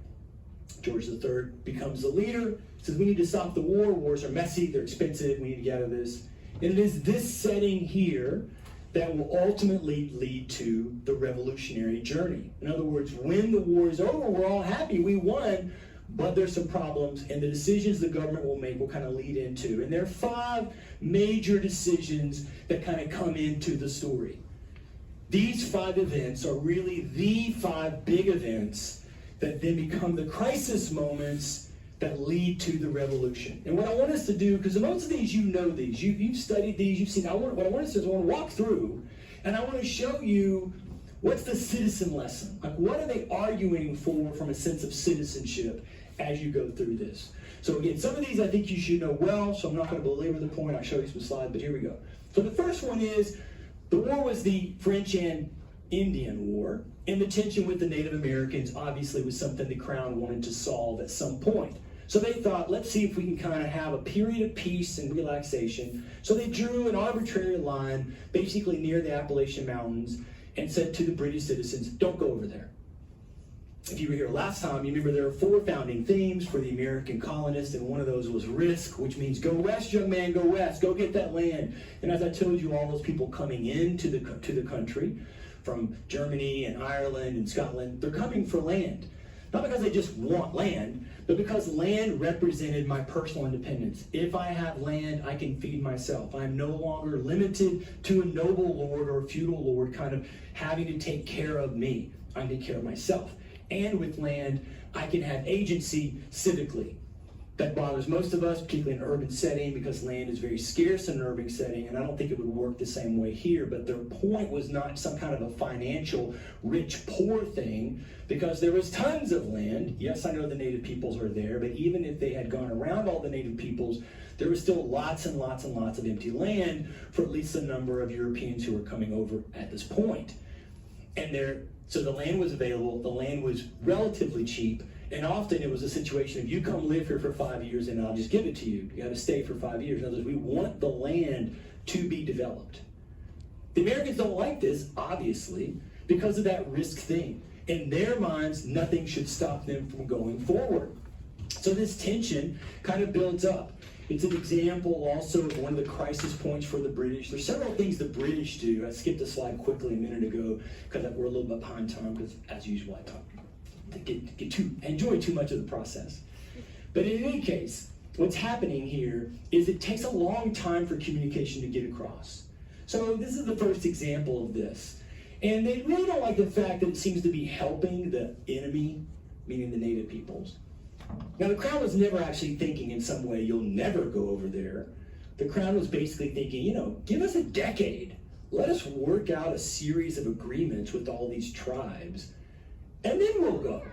George III becomes the leader, says we need to stop the war. Wars are messy, they're expensive, we need to get out of this. And it is this setting here that will ultimately lead to the revolutionary journey. In other words, when the war is over, we're all happy, we won, but there's some problems, and the decisions the government will make will kind of lead into. And there are 5 major decisions that kind of come into the story. These 5 events are really the 5 big events that then become the crisis moments that lead to the revolution. And what I want us to do, because most of these, you know these, you've studied these, you've seen, what I want us to do is I want to walk through, and I want to show you what's the citizen lesson. Like, what are they arguing for from a sense of citizenship as you go through this? So again, some of these I think you should know well, so I'm not going to belabor the point. I'll show you some slides, but here we go. So the first one is, the war was the French and Indian War, and the tension with the Native Americans obviously was something the Crown wanted to solve at some point. So they thought, let's see if we can kind of have a period of peace and relaxation. So they drew an arbitrary line basically near the Appalachian Mountains and said to the British citizens, don't go over there. If you were here last time, you remember there are 4 founding themes for the American colonists, and one of those was risk, which means go west, young man, go west, go get that land. And as I told you, all those people coming into the country from Germany and Ireland and Scotland, they're coming for land. Not because they just want land, but because land represented my personal independence. If I have land, I can feed myself. I'm no longer limited to a noble lord or a feudal lord kind of having to take care of me. I can take care of myself. And with land, I can have agency civically. That bothers most of us, particularly in an urban setting, because land is very scarce in an urban setting, and I don't think it would work the same way here. But their point was not some kind of a financial rich-poor thing, because there was tons of land. Yes, I know the native peoples are there, but even if they had gone around all the native peoples, there was still lots and lots and lots of empty land for at least the number of Europeans who were coming over at this point. So the land was available, the land was relatively cheap, and often it was a situation of you come live here for 5 years and I'll just give it to you. You got to stay for 5 years. In other words, we want the land to be developed. The Americans don't like this, obviously, because of that risk thing. In their minds, nothing should stop them from going forward. So this tension kind of builds up. It's an example also of one of the crisis points for the British. There's several things the British do. I skipped a slide quickly a minute ago because we're a little bit behind time because, as usual, I enjoy too much of the process. But in any case, what's happening here is it takes a long time for communication to get across. So this is the first example of this. And they really don't like the fact that it seems to be helping the enemy, meaning the native peoples. Now, the Crown was never actually thinking in some way, you'll never go over there. The Crown was basically thinking, give us a decade. Let us work out a series of agreements with all these tribes, and then we'll go.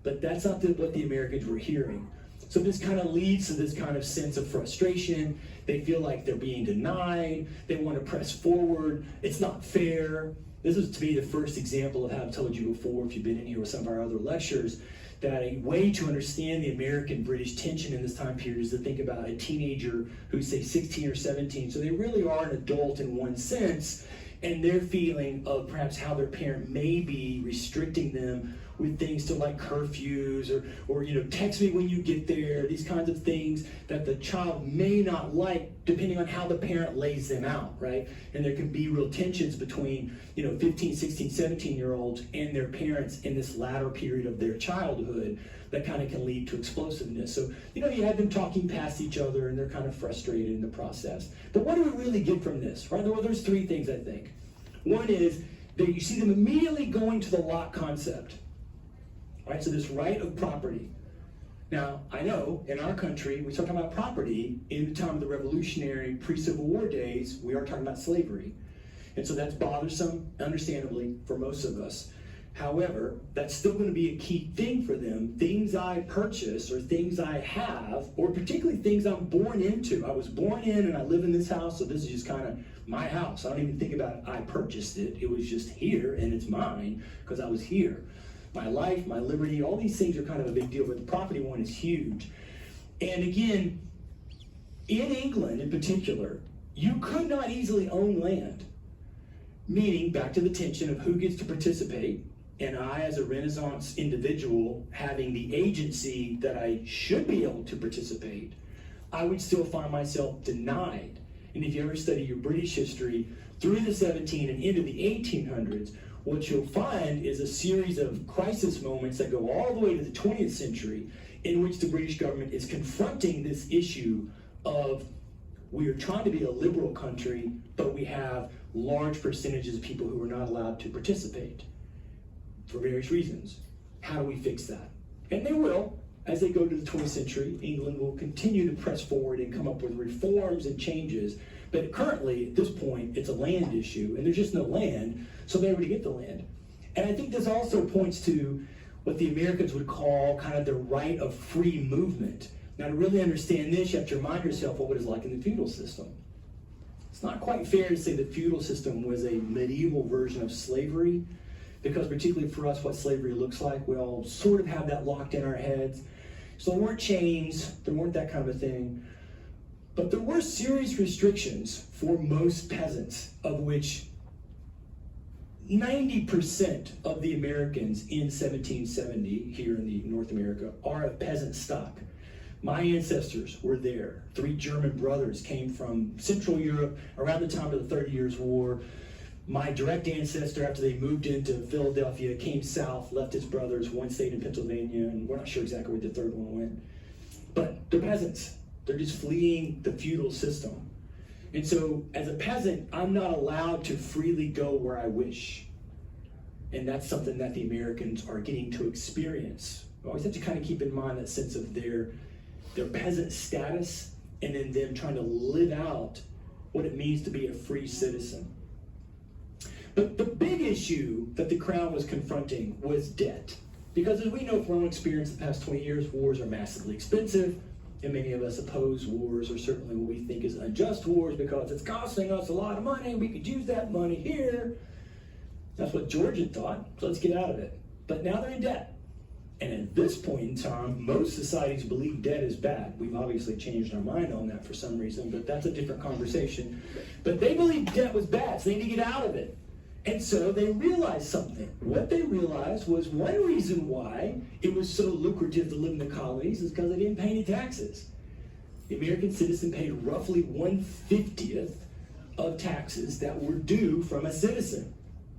But that's not what the Americans were hearing. So this kind of leads to this kind of sense of frustration. They feel like they're being denied. They want to press forward. It's not fair. This is, to me, the first example of how I've told you before, if you've been in here with some of our other lectures, that a way to understand the American-British tension in this time period is to think about a teenager who's, say, 16 or 17. So they really are an adult in one sense, and their feeling of perhaps how their parent may be restricting them with things to like curfews or text me when you get there, these kinds of things that the child may not like depending on how the parent lays them out, right? And there can be real tensions between 15, 16, 17-year-olds and their parents in this latter period of their childhood that kind of can lead to explosiveness. So, you have them talking past each other and they're kind of frustrated in the process. But what do we really get from this, right? Well, there's three things, I think. One is that you see them immediately going to the lot concept. Right, so this right of property. Now, I know in our country, we start talking about property in the time of the revolutionary pre-Civil War days, we are talking about slavery. And so that's bothersome, understandably, for most of us. However, that's still going to be a key thing for them. Things I purchase or things I have, or particularly things I'm born into. I was born in and I live in this house, so this is just kind of my house. I don't even think about I purchased it. It was just here and it's mine because I was here. My life, my liberty, all these things are kind of a big deal, but the property one is huge. And again, in England in particular, you could not easily own land. Meaning, back to the tension of who gets to participate, and I as a Renaissance individual having the agency that I should be able to participate, I would still find myself denied. And if you ever study your British history through the 17 and into the 1800s, what you'll find is a series of crisis moments that go all the way to the 20th century in which the British government is confronting this issue of we are trying to be a liberal country, but we have large percentages of people who are not allowed to participate for various reasons. How do we fix that? And they will. As they go to the 20th century, England will continue to press forward and come up with reforms and changes. But currently, at this point, it's a land issue, and there's just no land, so they're able to get the land. And I think this also points to what the Americans would call kind of the right of free movement. Now, to really understand this, you have to remind yourself what it was like in the feudal system. It's not quite fair to say the feudal system was a medieval version of slavery, because particularly for us, what slavery looks like, we all sort of have that locked in our heads. So there weren't chains, there weren't that kind of a thing. But there were serious restrictions for most peasants, of which 90% of the Americans in 1770 here in the North America are of peasant stock. My ancestors were there. 3 German brothers came from Central Europe around the time of the 30 Years' War. My direct ancestor, after they moved into Philadelphia, came south, left his brothers. One stayed in Pennsylvania, and we're not sure exactly where the third one went. But they're peasants. They're just fleeing the feudal system. And so, as a peasant, I'm not allowed to freely go where I wish. And that's something that the Americans are getting to experience. We always have to kind of keep in mind that sense of their their peasant status, and then them trying to live out what it means to be a free citizen. But the big issue that the crown was confronting was debt. Because as we know from our own experience the past 20 years, wars are massively expensive, and many of us oppose wars, or certainly what we think is unjust wars, because it's costing us a lot of money, and we could use that money here. That's what George had thought, so let's get out of it. But now they're in debt. And at this point in time, most societies believe debt is bad. We've obviously changed our mind on that for some reason, but that's a different conversation. But they believed debt was bad, so they need to get out of it. And so they realized something. What they realized was one reason why it was so lucrative to live in the colonies is because they didn't pay any taxes. The American citizen paid roughly 1/50th of taxes that were due from a citizen.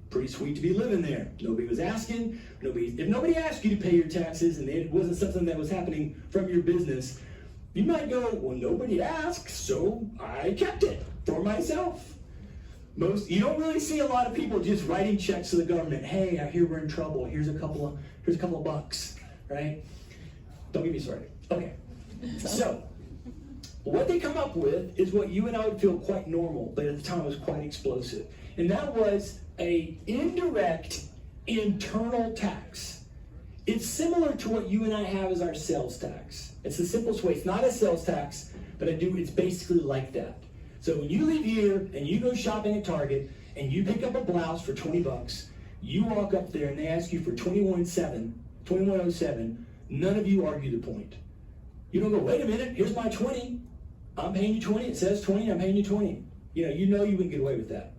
Pretty sweet to be living there. Nobody was asking. If nobody asked you to pay your taxes and it wasn't something that was happening from your business, you might go, well, nobody asked, so I kept it for myself. You don't really see a lot of people just writing checks to the government. Hey, I hear we're in trouble. Here's a couple of bucks, right? Don't get me started. Okay. So, what they come up with is what you and I would feel quite normal, but at the time was quite explosive. And that was an indirect internal tax. It's similar to what you and I have as our sales tax. It's the simplest way. It's not a sales tax, but it's basically like that. So when you leave here and you go shopping at Target and you pick up a blouse for 20 bucks, you walk up there and they ask you for 2107, none of you argue the point. You don't go, wait a minute, here's my 20. I'm paying you 20, it says 20, I'm paying you 20. You wouldn't get away with that.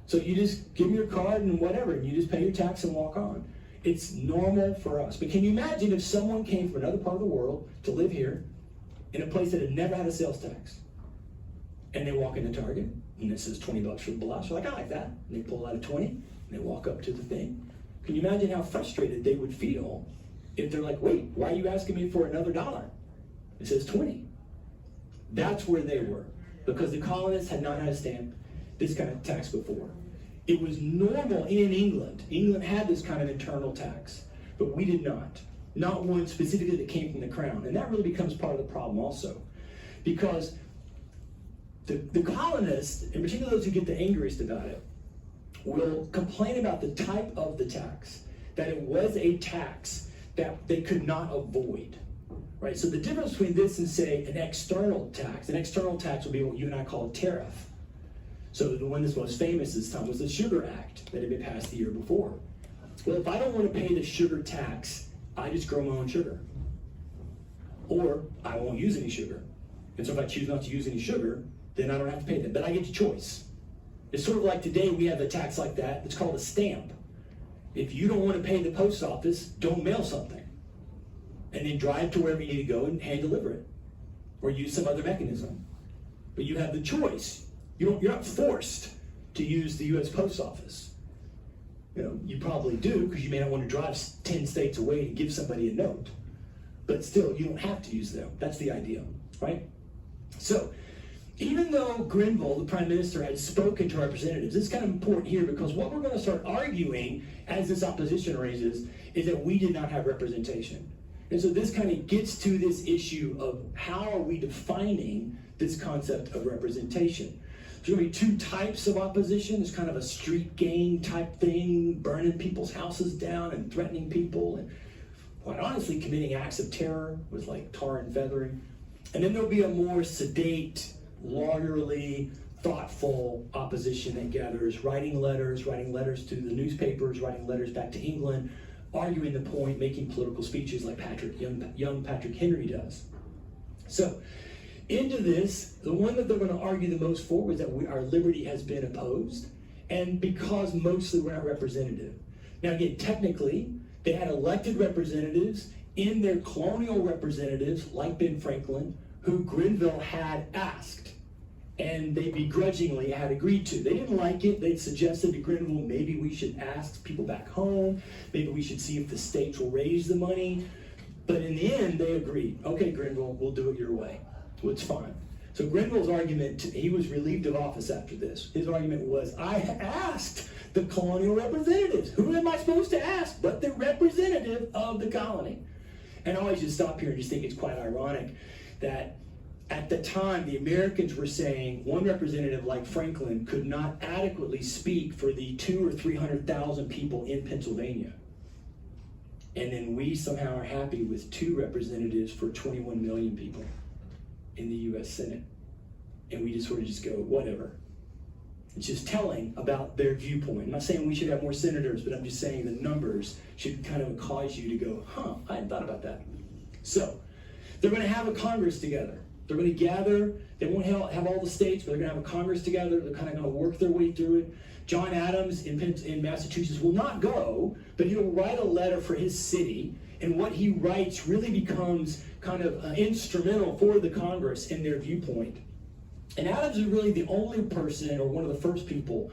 So you just give them your card and whatever, and you just pay your tax and walk on. It's normal for us. But can you imagine if someone came from another part of the world to live here in a place that had never had a sales tax? And they walk into Target, and it says 20 bucks for the blouse. They're like, I like that. And they pull out a 20, and they walk up to the thing. Can you imagine how frustrated they would feel if they're like, wait, why are you asking me for another $1? It says 20. That's where they were, because the colonists had not had to stamp this kind of tax before. It was normal in England. England had this kind of internal tax, but we did not. Not one specifically that came from the crown. And that really becomes part of the problem also, because the colonists, in particular those who get the angriest about it, will complain about the type of the tax, that it was a tax that they could not avoid, right? So the difference between this and, say, an external tax would be what you and I call a tariff. So the one that's most famous this time was the Sugar Act that had been passed the year before. Well, if I don't want to pay the sugar tax, I just grow my own sugar. Or I won't use any sugar. And so if I choose not to use any sugar, then I don't have to pay that. But I get the choice. It's sort of like today we have a tax like that. It's called a stamp. If you don't want to pay the post office, don't mail something. And then drive to wherever you need to go and hand deliver it. Or use some other mechanism. But you have the choice. You're not forced to use the U.S. Post Office. You probably do, because you may not want to drive 10 states away to give somebody a note. But still, you don't have to use them. That's the idea, right? So, even though Grenville, the Prime Minister, had spoken to representatives, it's kind of important here, because what we're going to start arguing as this opposition raises is that we did not have representation. And so this kind of gets to this issue of how are we defining this concept of representation. There's going to be two types of opposition. There's kind of a street gang type thing, burning people's houses down and threatening people, and quite honestly committing acts of terror with like tar and feathering. And then there'll be a more sedate, lawyerly, thoughtful opposition that gathers, writing letters to the newspapers, writing letters back to England, arguing the point, making political speeches like young Patrick Henry does. So, into this, the one that they're going to argue the most for was that our liberty has been opposed, and because mostly we're not representative. Now again, technically, they had elected representatives in their colonial representatives, like Ben Franklin, who Grenville had asked, and they begrudgingly had agreed to. They didn't like it. They suggested to Grenville, maybe we should ask people back home, maybe we should see if the states will raise the money, but in the end, they agreed. Okay, Grenville, we'll do it your way. Well, it's fine. So Grenville's argument, he was relieved of office after this. His argument was, I asked the colonial representatives. Who am I supposed to ask but the representative of the colony? And I always just stop here and just think it's quite ironic that at the time, the Americans were saying one representative like Franklin could not adequately speak for the 200,000 or 300,000 people in Pennsylvania. And then we somehow are happy with 2 representatives for 21 million people in the U.S. Senate. And we just sort of just go, whatever. It's just telling about their viewpoint. I'm not saying we should have more senators, but I'm just saying the numbers should kind of cause you to go, huh, I hadn't thought about that. So, they're going to have a Congress together. They're going to gather. They won't have all the states, but they're going to have a Congress together. They're kind of going to work their way through it. John Adams in Massachusetts will not go, but he'll write a letter for his city, and what he writes really becomes kind of instrumental for the Congress in their viewpoint. And Adams is really the only person, or one of the first people,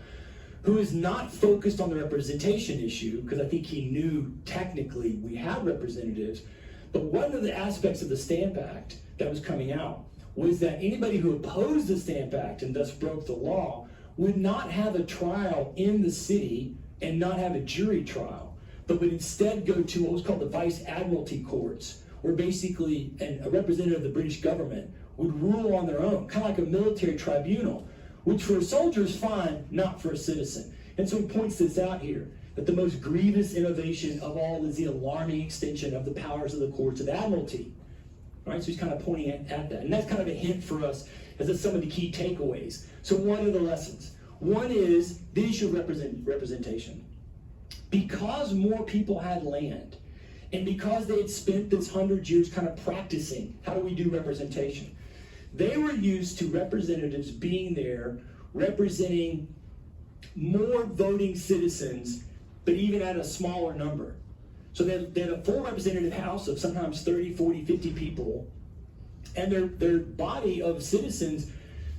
who is not focused on the representation issue, because I think he knew technically we had representatives, but one of the aspects of the Stamp Act that was coming out was that anybody who opposed the Stamp Act and thus broke the law would not have a trial in the city and not have a jury trial, but would instead go to what was called the Vice Admiralty Courts, where basically a representative of the British government would rule on their own, kind of like a military tribunal, which for a soldier is fine, not for a citizen. And so he points this out here, that the most grievous innovation of all is the alarming extension of the powers of the courts of admiralty. Right? So he's kind of pointing at that. And that's kind of a hint for us as to some of the key takeaways. So what are the lessons? One is the issue of representation. Because more people had land, and because they had spent this 100 years kind of practicing, how do we do representation? They were used to representatives being there, representing more voting citizens, but even at a smaller number. So they had a full representative house of sometimes 30, 40, 50 people, and their body of citizens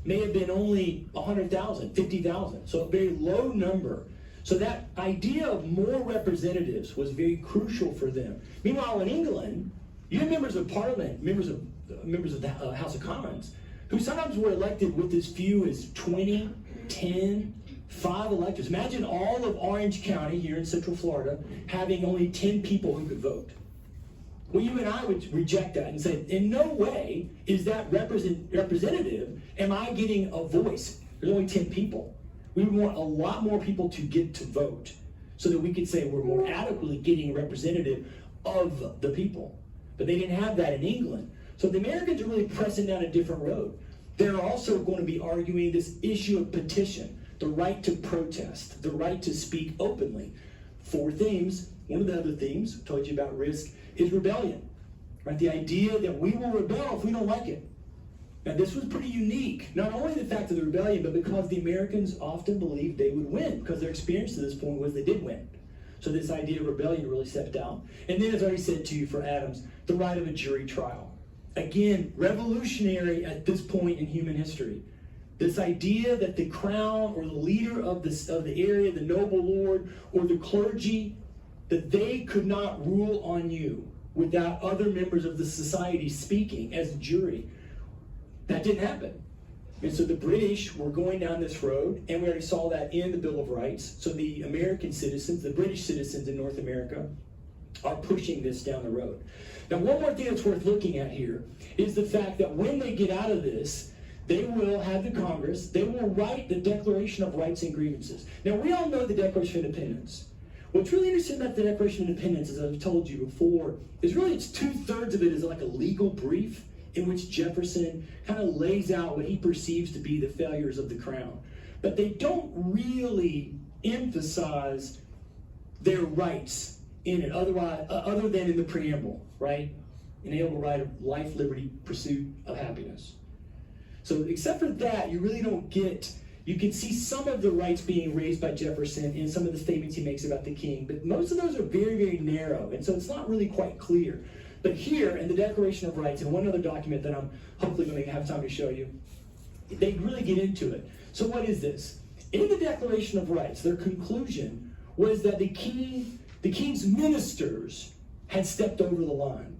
may have been only 100,000, 50,000, so a very low number. So that idea of more representatives was very crucial for them. Meanwhile, in England, you had members of Parliament, members of the House of Commons, who sometimes were elected with as few as 20, 10, 5 electors. Imagine all of Orange County here in Central Florida having only 10 people who could vote. Well, you and I would reject that and say, in no way is that representative, am I getting a voice? There's only 10 people. We want a lot more people to get to vote so that we could say we're more adequately getting a representative of the people. But they didn't have that in England. So the Americans are really pressing down a different road. They're also going to be arguing this issue of petition, the right to protest, the right to speak openly. 4 themes. One of the other themes, I told you about risk, is rebellion. Right? The idea that we will rebel if we don't like it. Now, this was pretty unique, not only the fact of the rebellion, but because the Americans often believed they would win, because their experience to this point was they did win. So this idea of rebellion really stepped out. And then, as I already said to you for Adams, the right of a jury trial. Again, revolutionary at this point in human history. This idea that the crown or the leader of the area, the noble lord or the clergy, that they could not rule on you without other members of the society speaking as a jury. That didn't happen. And so the British were going down this road, and we already saw that in the Bill of Rights. So the American citizens, the British citizens in North America, are pushing this down the road. Now, one more thing that's worth looking at here is the fact that when they get out of this, they will have the Congress, they will write the Declaration of Rights and Grievances. Now, we all know the Declaration of Independence. What's really interesting about the Declaration of Independence, as I've told you before, is really it's 2/3 of it is like a legal brief in which Jefferson kind of lays out what he perceives to be the failures of the crown. But they don't really emphasize their rights in it, other than in the preamble, right? Inalienable right of life, liberty, pursuit of happiness. So except for that, you really don't get, you can see some of the rights being raised by Jefferson in some of the statements he makes about the king, but most of those are very, very narrow, and so it's not really quite clear. But here in the Declaration of Rights, and one other document that I'm hopefully going to have time to show you, they really get into it. So what is this? In the Declaration of Rights, their conclusion was that the king's ministers had stepped over the line.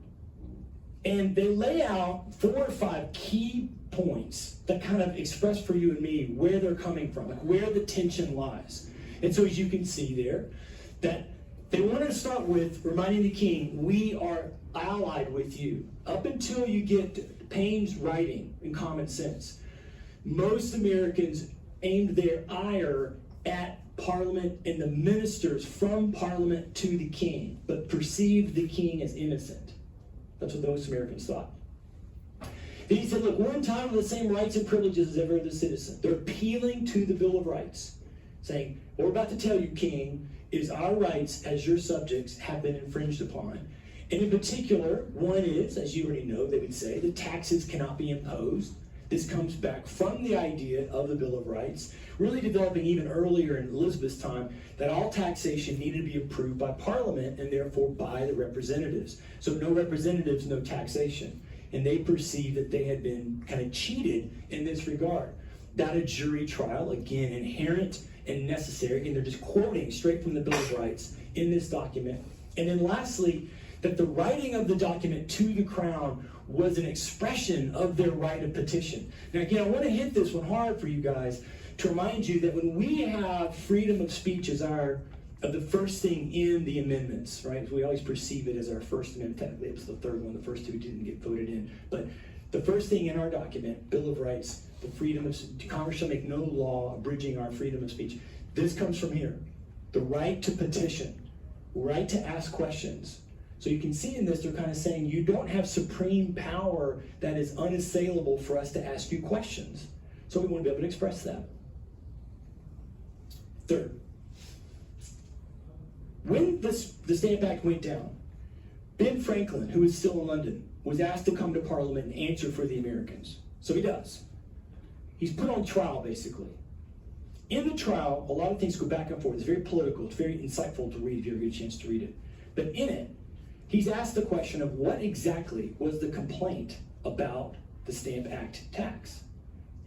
And they lay out 4 or 5 key points that kind of express for you and me where they're coming from, like where the tension lies. And so as you can see there, that they wanted to start with reminding the king, we are allied with you. Up until you get Paine's writing and common sense. Most Americans aimed their ire at Parliament and the ministers from Parliament to the king, but perceived the king as innocent. That's what most Americans thought. Then he said, look, we're entitled to the same rights and privileges as every other citizen. They're appealing to the Bill of Rights, saying, what we're about to tell you, king, is our rights as your subjects have been infringed upon. And in particular, one is, as you already know, they would say, that taxes cannot be imposed. This comes back from the idea of the Bill of Rights, really developing even earlier in Elizabeth's time, that all taxation needed to be approved by Parliament and therefore by the representatives. So no representatives, no taxation. And they perceived that they had been kind of cheated in this regard. That a jury trial, again, inherent and necessary, and they're just quoting straight from the Bill of Rights in this document. And then lastly, that the writing of the document to the crown was an expression of their right of petition. Now again, I want to hit this one hard for you guys to remind you that when we have freedom of speech as the first thing in the amendments, right? We always perceive it as our first amendment. Technically, it was the third one. The first two didn't get voted in. But the first thing in our document, Bill of Rights, the freedom of Congress shall make no law abridging our freedom of speech. This comes from here. The right to petition, right to ask questions. So you can see in this, they're kind of saying you don't have supreme power that is unassailable for us to ask you questions. So we want to be able to express that. Third, when the Stamp Act went down, Ben Franklin, who is still in London, was asked to come to Parliament and answer for the Americans. So he does. He's put on trial, basically. In the trial, a lot of things go back and forth. It's very political. It's very insightful to read if you ever get a chance to read it. But in it, he's asked the question of what exactly was the complaint about the Stamp Act tax.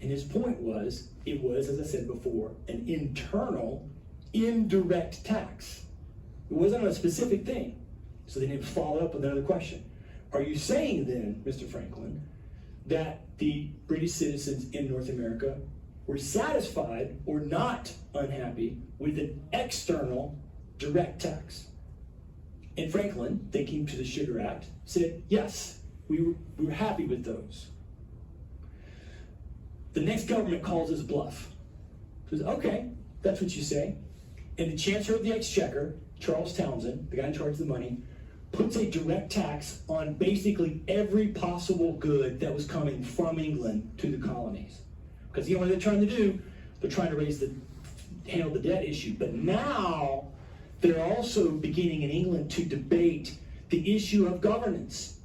And his point was, it was, as I said before, an internal, indirect tax. It wasn't a specific thing. So then he followed up with another question. Are you saying then, Mr. Franklin, that the British citizens in North America were satisfied or not unhappy with an external direct tax? And Franklin, thinking to the Sugar Act, said, yes, we were happy with those. The next government calls his bluff. Says, okay, that's what you say. And the Chancellor of the Exchequer, Charles Townshend, the guy in charge of the money, puts a direct tax on basically every possible good that was coming from England to the colonies. Because you know what they're trying to do? They're trying to handle the debt issue. But now they're also beginning in England to debate the issue of governance.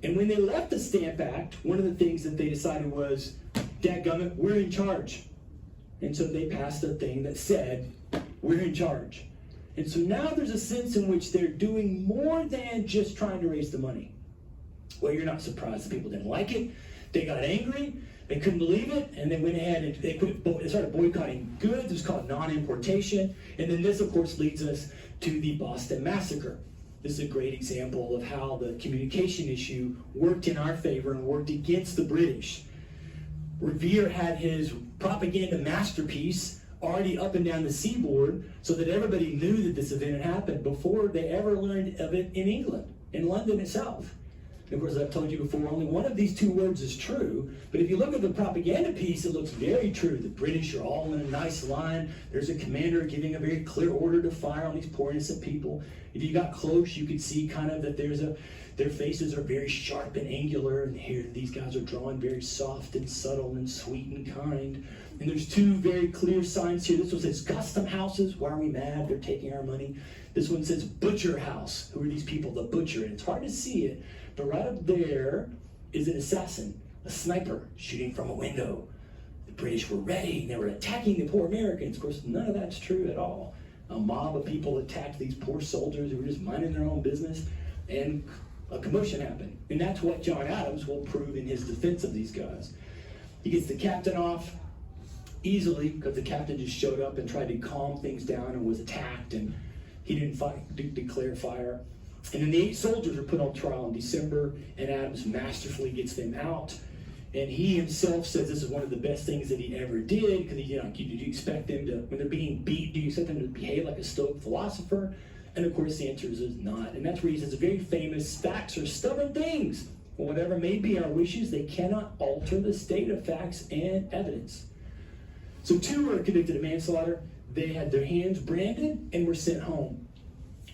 And when they left the Stamp Act, one of the things that they decided was, dadgummit, we're in charge. And so they passed a thing that said, we're in charge. And so now there's a sense in which they're doing more than just trying to raise the money. Well, you're not surprised that people didn't like it. They got angry. They couldn't believe it. And they went ahead and they started boycotting goods. It was called non-importation. And then this, of course, leads us to the Boston Massacre. This is a great example of how the communication issue worked in our favor and worked against the British. Revere had his propaganda masterpiece already up and down the seaboard so that everybody knew that this event had happened before they ever learned of it in England, in London itself. And of course, I've told you before, only one of these two words is true, but if you look at the propaganda piece, it looks very true. The British are all in a nice line. There's a commander giving a very clear order to fire on these poor innocent people. If you got close, you could see kind of that their faces are very sharp and angular, and here these guys are drawn very soft and subtle and sweet and kind. And there's two very clear signs here. This one says custom houses. Why are we mad? They're taking our money. This one says butcher house. Who are these people? The butcher. And it's hard to see it, but right up there is an assassin, a sniper shooting from a window. The British were ready. They were attacking the poor Americans. Of course, none of that's true at all. A mob of people attacked these poor soldiers who were just minding their own business, and a commotion happened. And that's what John Adams will prove in his defense of these guys. He gets the captain off easily because the captain just showed up and tried to calm things down and was attacked, and he didn't declare fire. And then the 8 soldiers are put on trial in December, and Adams masterfully gets them out. And he himself says this is one of the best things that he ever did, because do you expect them to, when they're being beat, do you expect them to behave like a Stoic philosopher? And of course the answer is not. And that's where he says very famous, facts are stubborn things. Whatever may be our wishes, they cannot alter the state of facts and evidence. So 2 were convicted of manslaughter. They had their hands branded and were sent home.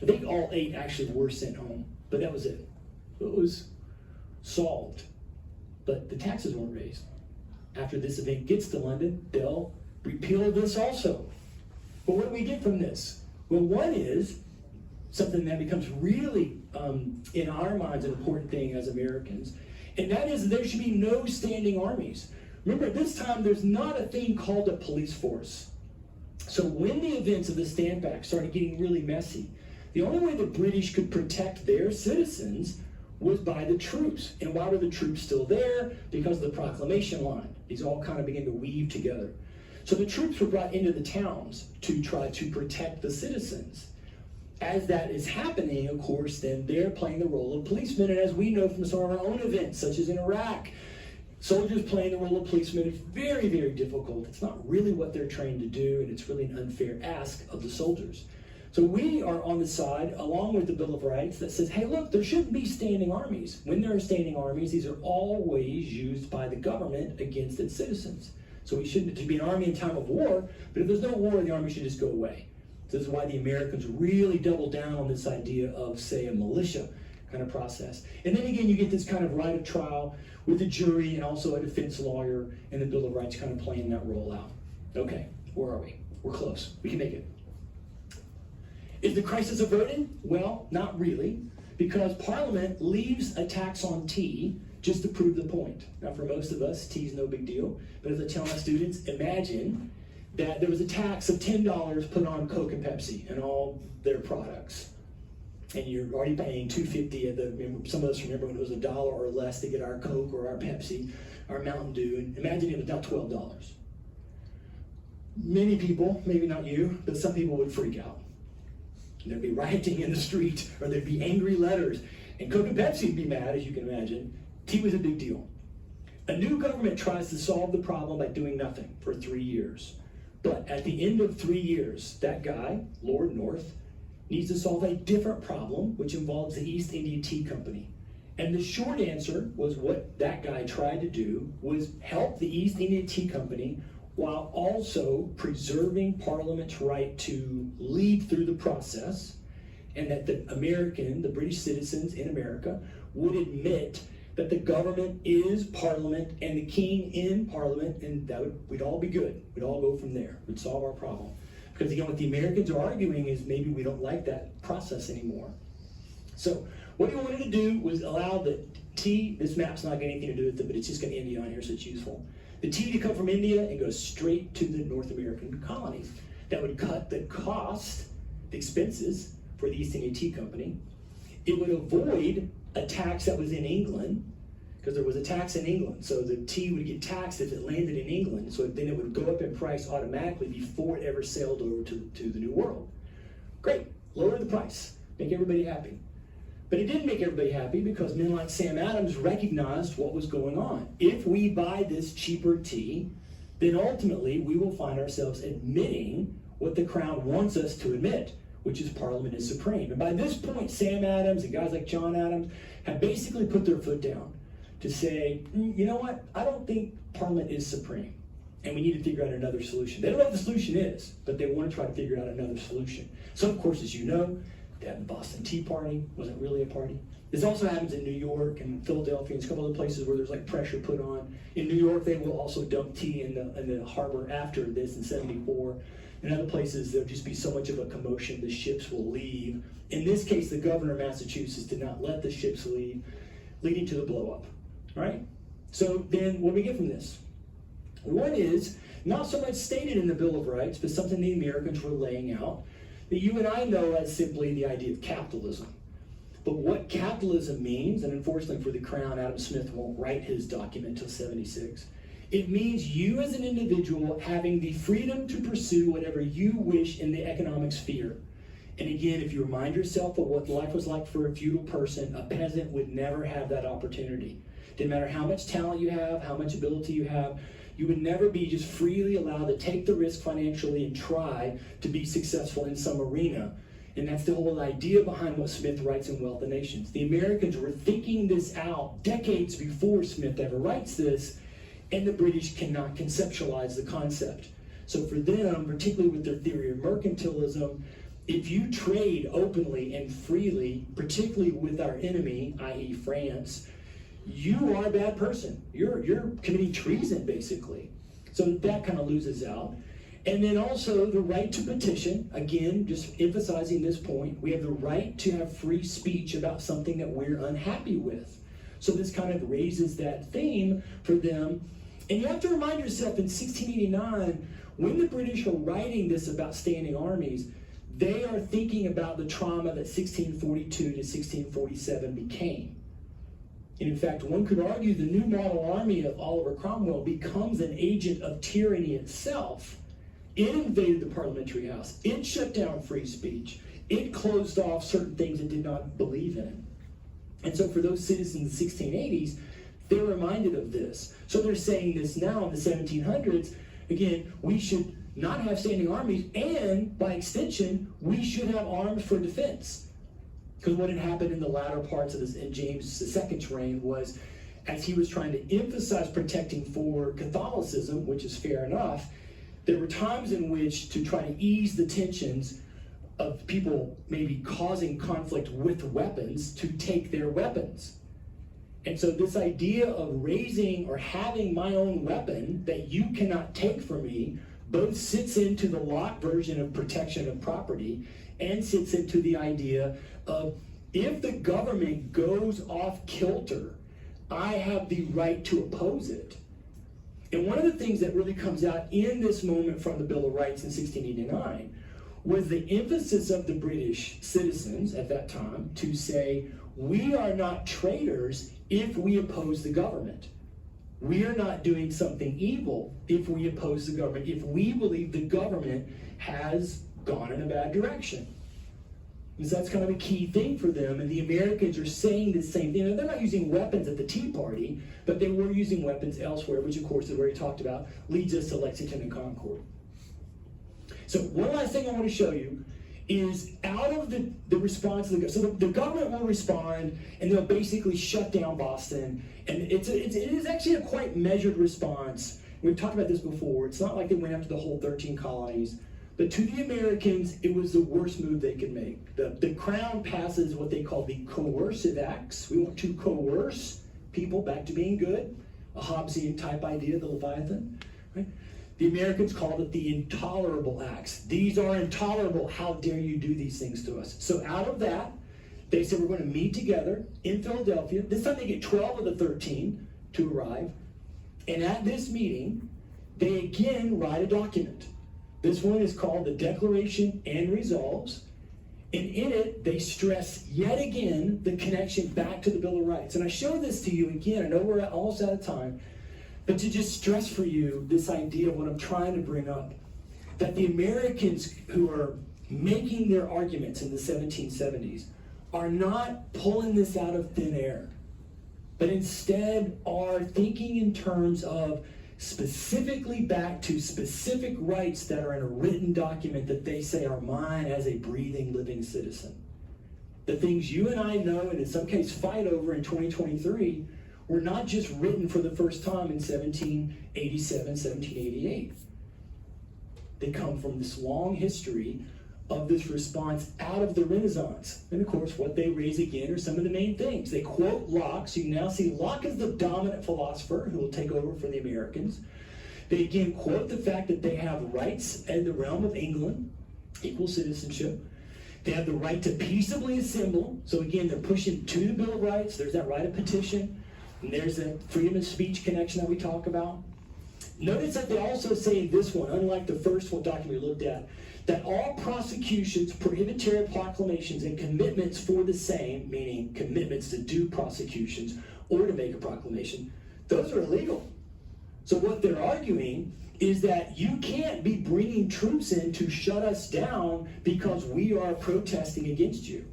I think all 8 actually were sent home, but that was it. It was solved. But the taxes weren't raised. After this event gets to London, they'll repeal this also. But what do we get from this? Well, one is something that becomes really, in our minds, an important thing as Americans, and that is there should be no standing armies. Remember, at this time, there's not a thing called a police force. So when the events of the Stamp Act started getting really messy, the only way the British could protect their citizens was by the troops. And why were the troops still there? Because of the proclamation line. These all kind of began to weave together. So the troops were brought into the towns to try to protect the citizens. As that is happening, of course, then they're playing the role of policemen. And as we know from some of our own events, such as in Iraq, soldiers playing the role of policemen is very, very difficult. It's not really what they're trained to do, and it's really an unfair ask of the soldiers. So we are on the side, along with the Bill of Rights, that says, hey, look, there shouldn't be standing armies. When there are standing armies, these are always used by the government against its citizens. So we shouldn't be an army in time of war, but if there's no war, the army should just go away. So this is why the Americans really double down on this idea of, say, a militia kind of process. And then again, you get this kind of right of trial with a jury and also a defense lawyer, and the Bill of Rights kind of playing that role out. Okay, where are we? We're close. We can make it. Is the crisis averted? Well, not really, because Parliament leaves a tax on tea just to prove the point. Now, for most of us, tea is no big deal, but as I tell my students, imagine that there was a tax of $10 put on Coke and Pepsi and all their products. And you're already paying $2.50 at the, some of us remember when it was $1 or less to get our Coke or our Pepsi, our Mountain Dew, and imagine it was now $12. Many people, maybe not you, but some people would freak out. There'd be rioting in the street, or there'd be angry letters. And Coke and Pepsi would be mad, as you can imagine. Tea was a big deal. A new government tries to solve the problem by doing nothing for 3 years. But at the end of 3 years, that guy, Lord North, needs to solve a different problem, which involves the East India Tea Company. And the short answer was what that guy tried to do was help the East India Tea Company while also preserving Parliament's right to lead through the process, and that the British citizens in America would admit that the government is Parliament and the king in Parliament, and we'd all be good. We'd all go from there. We'd solve our problem. Because again, what the Americans are arguing is maybe we don't like that process anymore. So what he wanted to do was allow the tea, this map's not got anything to do with it, but it's just got India on here, so it's useful. The tea to come from India and go straight to the North American colonies. That would cut the cost, the expenses for the East India Tea Company. It would avoid a tax that was in England, because there was a tax in England. So the tea would get taxed if it landed in England. So then it would go up in price automatically before it ever sailed over to the New World. Great, lower the price, make everybody happy. But it didn't make everybody happy because men like Sam Adams recognized what was going on. If we buy this cheaper tea, then ultimately we will find ourselves admitting what the Crown wants us to admit, which is Parliament is supreme. And by this point, Sam Adams and guys like John Adams have basically put their foot down to say, you know what, I don't think Parliament is supreme, and we need to figure out another solution. They don't know what the solution is, but they want to try to figure out another solution. So, of course, as you know, they had the Boston Tea Party. Wasn't really a party. This also happens in New York and Philadelphia and a couple other places where there's like pressure put on. In New York, they will also dump tea in the harbor after this in '74. In other places, there'll just be so much of a commotion, the ships will leave. In this case, the governor of Massachusetts did not let the ships leave, leading to the blow-up. All right? So then, what do we get from this? One is not so much stated in the Bill of Rights, but something the Americans were laying out that you and I know as simply the idea of capitalism. But what capitalism means, and unfortunately for the Crown, Adam Smith won't write his document until '76, it means you as an individual having the freedom to pursue whatever you wish in the economic sphere. And again, if you remind yourself of what life was like for a feudal person, a peasant would never have that opportunity. Didn't matter how much talent you have, how much ability you have, you would never be just freely allowed to take the risk financially and try to be successful in some arena. And that's the whole idea behind what Smith writes in Wealth of Nations. The Americans were thinking this out decades before Smith ever writes this, and the British cannot conceptualize the concept. So for them, particularly with their theory of mercantilism, if you trade openly and freely, particularly with our enemy, i.e. France, you are a bad person. You're committing treason, basically. So that kind of loses out. And then also the right to petition, again, just emphasizing this point, we have the right to have free speech about something that we're unhappy with. So this kind of raises that theme for them. And you have to remind yourself in 1689, when the British are writing this about standing armies, they are thinking about the trauma that 1642 to 1647 became. And in fact, one could argue the new model army of Oliver Cromwell becomes an agent of tyranny itself. It invaded the parliamentary house. It shut down free speech. It closed off certain things it did not believe in. And so for those citizens in the 1680s, they're reminded of this. So they're saying this now in the 1700s, again, we should not have standing armies, and by extension, we should have arms for defense. Because what had happened in the latter parts of this, in James II's reign, was as he was trying to emphasize protecting for Catholicism, which is fair enough, there were times in which, to try to ease the tensions of people maybe causing conflict with weapons, to take their weapons. And so this idea of raising or having my own weapon that you cannot take from me both sits into the Locke version of protection of property and sits into the idea of, if the government goes off kilter, I have the right to oppose it. And one of the things that really comes out in this moment from the Bill of Rights in 1689 was the emphasis of the British citizens at that time to say, we are not traitors if we oppose the government. We are not doing something evil if we oppose the government, if we believe the government has gone in a bad direction. Because that's kind of a key thing for them, and the Americans are saying the same thing. Now, they're not using weapons at the Tea Party, but they were using weapons elsewhere, which of course, as we already talked about, leads us to Lexington and Concord. So one last thing I want to show you is out of the response of the government will respond, and they'll basically shut down Boston, and it is actually a quite measured response. We've talked about this before. It's not like they went after the whole 13 colonies, but to the Americans, it was the worst move they could make. The Crown passes what they call the coercive acts. We want to coerce people back to being good, a Hobbesian type idea, the Leviathan, right? The Americans called it the intolerable acts. These are intolerable. How dare you do these things to us? So out of that, they said, we're going to meet together in Philadelphia. This time they get 12 of the 13 to arrive. And at this meeting, they again write a document. This one is called the Declaration and Resolves. And in it, they stress yet again the connection back to the Bill of Rights. And I show this to you again. I know we're almost out of time. But to just stress for you this idea of what I'm trying to bring up, that the Americans who are making their arguments in the 1770s are not pulling this out of thin air, but instead are thinking in terms of specifically back to specific rights that are in a written document that they say are mine as a breathing, living citizen. The things you and I know, and in some cases fight over in 2023, were not just written for the first time in 1787, 1788. They come from this long history of this response out of the Renaissance. And of course, what they raise again are some of the main things. They quote Locke, so you now see Locke is the dominant philosopher who will take over for the Americans. They again quote the fact that they have rights in the realm of England, equal citizenship. They have the right to peaceably assemble. So again, they're pushing to the Bill of Rights. There's that right of petition. And there's a freedom of speech connection that we talk about. Notice that they also say in this one, unlike the first one document we looked at, that all prosecutions, prohibitory proclamations, and commitments for the same, meaning commitments to do prosecutions or to make a proclamation, those are illegal. So what they're arguing is that you can't be bringing troops in to shut us down because we are protesting against you.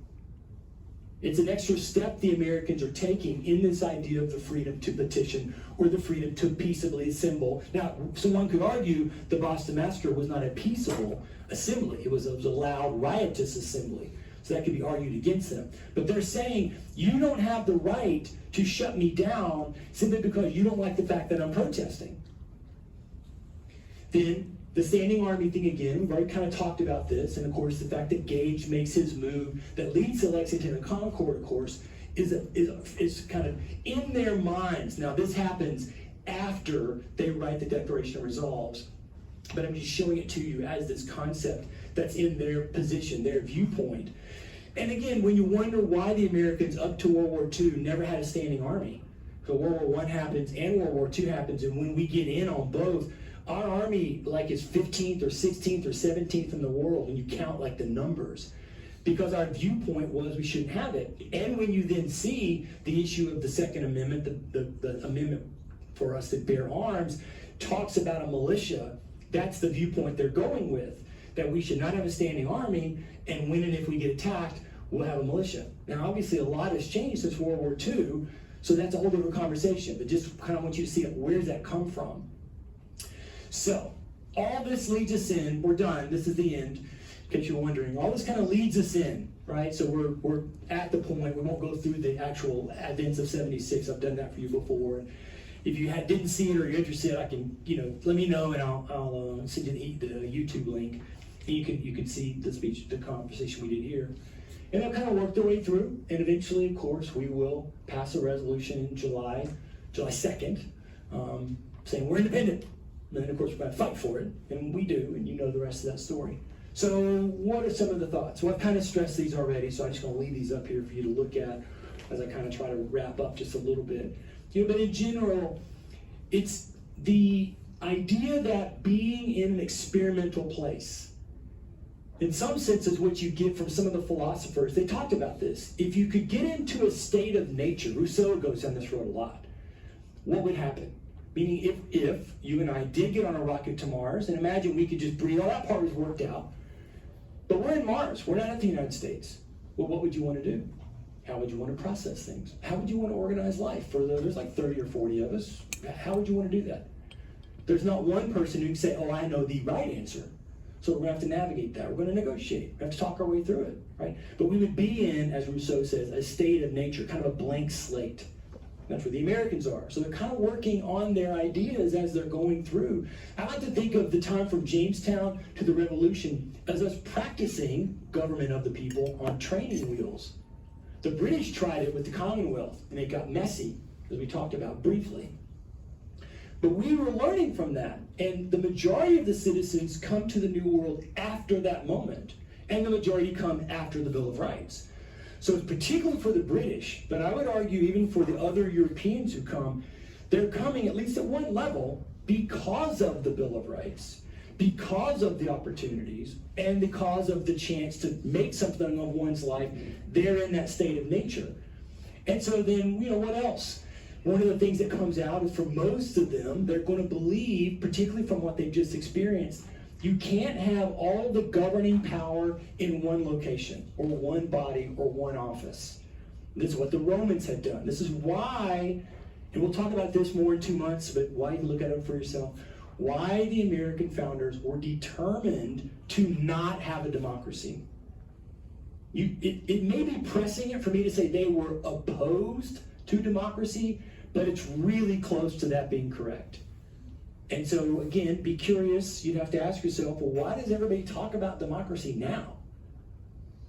It's an extra step the Americans are taking in this idea of the freedom to petition or the freedom to peaceably assemble. Now, someone could argue the Boston Massacre was not a peaceable assembly. It was a loud, riotous assembly. So that could be argued against them. But they're saying, you don't have the right to shut me down simply because you don't like the fact that I'm protesting. Then the standing army thing again, we've already kind of talked about this, and of course the fact that Gage makes his move that leads to Lexington and Concord, of course, is kind of in their minds. Now this happens after they write the Declaration of Resolves, but I'm just showing it to you as this concept that's in their position, their viewpoint. And again, when you wonder why the Americans up to World War II never had a standing army, so World War I happens and World War II happens, and when we get in on both, our army like is 15th or 16th or 17th in the world when you count like the numbers, because our viewpoint was we shouldn't have it. And when you then see the issue of the Second Amendment, the amendment for us that bear arms, talks about a militia, that's the viewpoint they're going with, that we should not have a standing army, and when and if we get attacked, we'll have a militia. Now obviously a lot has changed since World War II, so that's a whole different conversation, but just kind of want you to see where does that come from. So, all this leads us in, we're done, this is the end, in case you're wondering. All this kind of leads us in, right? So we're at the point, we won't go through the actual events of 76, I've done that for you before. If you didn't see it or you're interested, I can, let me know and I'll send you the YouTube link. And you can see the speech, the conversation we did here. And they'll kind of work their way through, and eventually, of course, we will pass a resolution in July 2nd, saying we're independent. And then, of course, we're going to fight for it, and we do, and you know the rest of that story. So what are some of the thoughts? Well, I've kind of stressed these already, so I'm just going to leave these up here for you to look at as I kind of try to wrap up just a little bit. But in general, it's the idea that being in an experimental place, in some senses, what you get from some of the philosophers, they talked about this. If you could get into a state of nature, Rousseau goes down this road a lot, what would happen? Meaning if you and I did get on a rocket to Mars, and imagine we could just breathe, all that part was worked out, but we're in Mars, we're not at the United States. Well, what would you want to do? How would you want to process things? How would you want to organize life? There's like 30 or 40 of us. How would you want to do that? There's not one person who can say, oh, I know the right answer. So we're going to have to navigate that. We're going to negotiate. We have to talk our way through it, right? But we would be in, as Rousseau says, a state of nature, kind of a blank slate. That's where the Americans are. So they're kind of working on their ideas as they're going through. I like to think of the time from Jamestown to the Revolution as us practicing government of the people on training wheels. The British tried it with the Commonwealth, and it got messy, as we talked about briefly. But we were learning from that, and the majority of the citizens come to the New World after that moment, and the majority come after the Bill of Rights. So it's particularly for the British, but I would argue even for the other Europeans who come, they're coming at least at one level because of the Bill of Rights, because of the opportunities, and because of the chance to make something of one's life. They're in that state of nature. And so then, what else? One of the things that comes out is for most of them, they're going to believe, particularly from what they've just experienced, you can't have all the governing power in one location, or one body, or one office. This is what the Romans had done. This is why, and we'll talk about this more in 2 months, but why you can look at it for yourself, why the American founders were determined to not have a democracy. It may be pressing it for me to say they were opposed to democracy, but it's really close to that being correct. And so, again, be curious. You'd have to ask yourself, well, why does everybody talk about democracy now?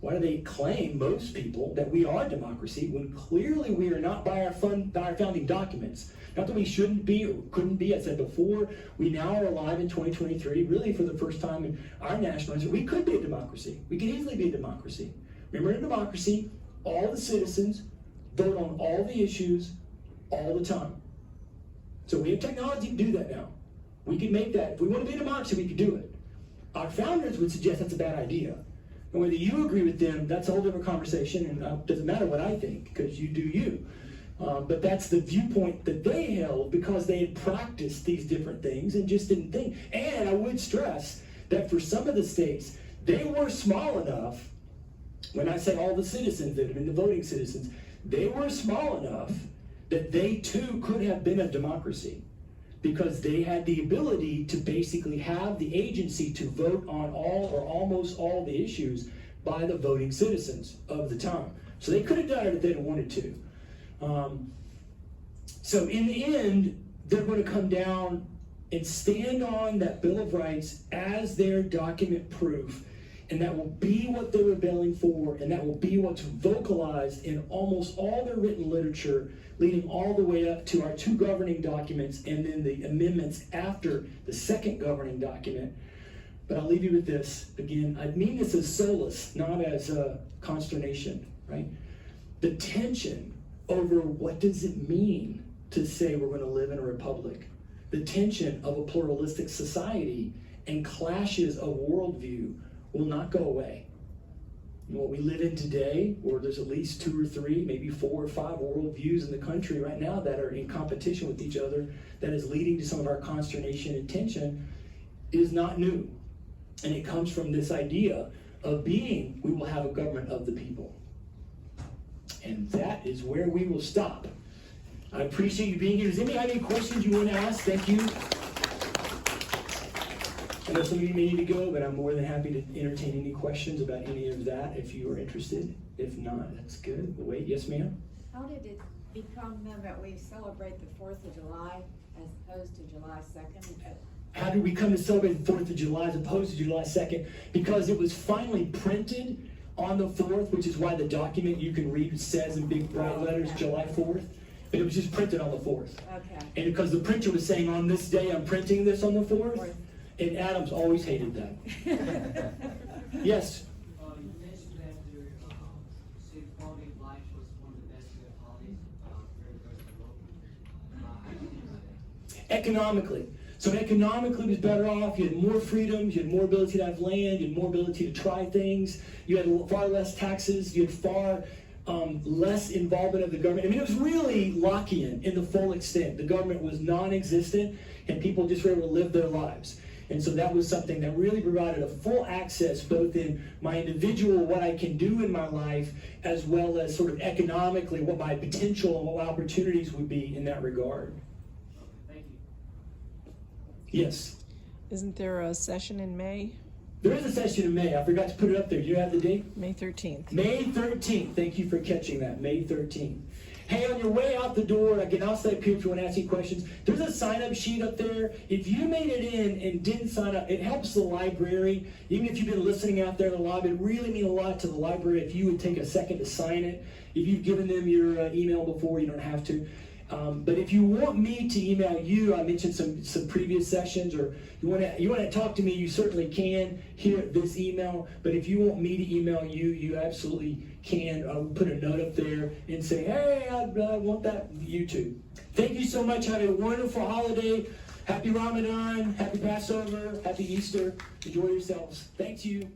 Why do they claim, most people, that we are democracy when clearly we are not by our founding documents? Not that we shouldn't be or couldn't be. I said before, we now are alive in 2023, really for the first time in our national history. We could be a democracy. We could easily be a democracy. Remember, in a democracy, all the citizens vote on all the issues all the time. So we have technology to do that now. We can make that. If we want to be a democracy, we could do it. Our founders would suggest that's a bad idea. And whether you agree with them, that's a whole different conversation, and it doesn't matter what I think, because you do you. But that's the viewpoint that they held because they had practiced these different things and just didn't think. And I would stress that for some of the states, they were small enough when I say all the citizens that have been the voting citizens, they were small enough that they too could have been a democracy, because they had the ability to basically have the agency to vote on all or almost all the issues by the voting citizens of the time. So they could have done it if they'd wanted to. So in the end, they're going to come down and stand on that Bill of Rights as their document proof, and that will be what they're rebelling for, and that will be what's vocalized in almost all their written literature, leading all the way up to our two governing documents and then the amendments after the second governing document. But I'll leave you with this. Again, I mean this as solace, not as consternation, right? The tension over what does it mean to say we're going to live in a republic. The tension of a pluralistic society and clashes of worldview will not go away. And what we live in today, where there's at least 2 or 3, maybe 4 or 5 worldviews in the country right now that are in competition with each other, that is leading to some of our consternation and tension, is not new. And it comes from this idea of being, we will have a government of the people. And that is where we will stop. I appreciate you being here. Does anybody have any questions you want to ask? Thank you. I know some of you may need to go, but I'm more than happy to entertain any questions about any of that if you are interested. If not, that's good. We'll wait. Yes, ma'am? How did it become then that we celebrate the 4th of July as opposed to July 2nd? How did we come to celebrate the 4th of July as opposed to July 2nd? Because it was finally printed on the 4th, which is why the document you can read says in big bright letters July 4th. But it was just printed on the 4th. Okay. And because the printer was saying, on this day I'm printing this on the 4th, and Adams always hated that. Yes? You mentioned that the civic quality of life was one of the best qualities during the First World War. How do you think about that? Economically. So economically it was better off. You had more freedoms, you had more ability to have land, you had more ability to try things, you had far less taxes, you had far less involvement of the government. I mean, it was really Lockean in the full extent. The government was non-existent, and people just were able to live their lives. And so that was something that really provided a full access both in my individual, what I can do in my life, as well as sort of economically what my potential and what my opportunities would be in that regard. Thank you. Yes? Isn't there a session in May? There is a session in May. I forgot to put it up there. Do you have the date? May 13th. May 13th. Thank you for catching that. May 13th. Hey, on your way out the door, again, I'll stay up here if you want to ask any questions. There's a sign-up sheet up there. If you made it in and didn't sign up, it helps the library. Even if you've been listening out there in the lobby, it really means a lot to the library if you would take a second to sign it. If you've given them your email before, you don't have to. But if you want me to email you, I mentioned some previous sessions, or you want to talk to me, you certainly can here at this email. But if you want me to email you, you absolutely can. I'll put a note up there and say, hey, I want that. You too. Thank you so much. Have a wonderful holiday. Happy Ramadan. Happy Passover. Happy Easter. Enjoy yourselves. Thank you.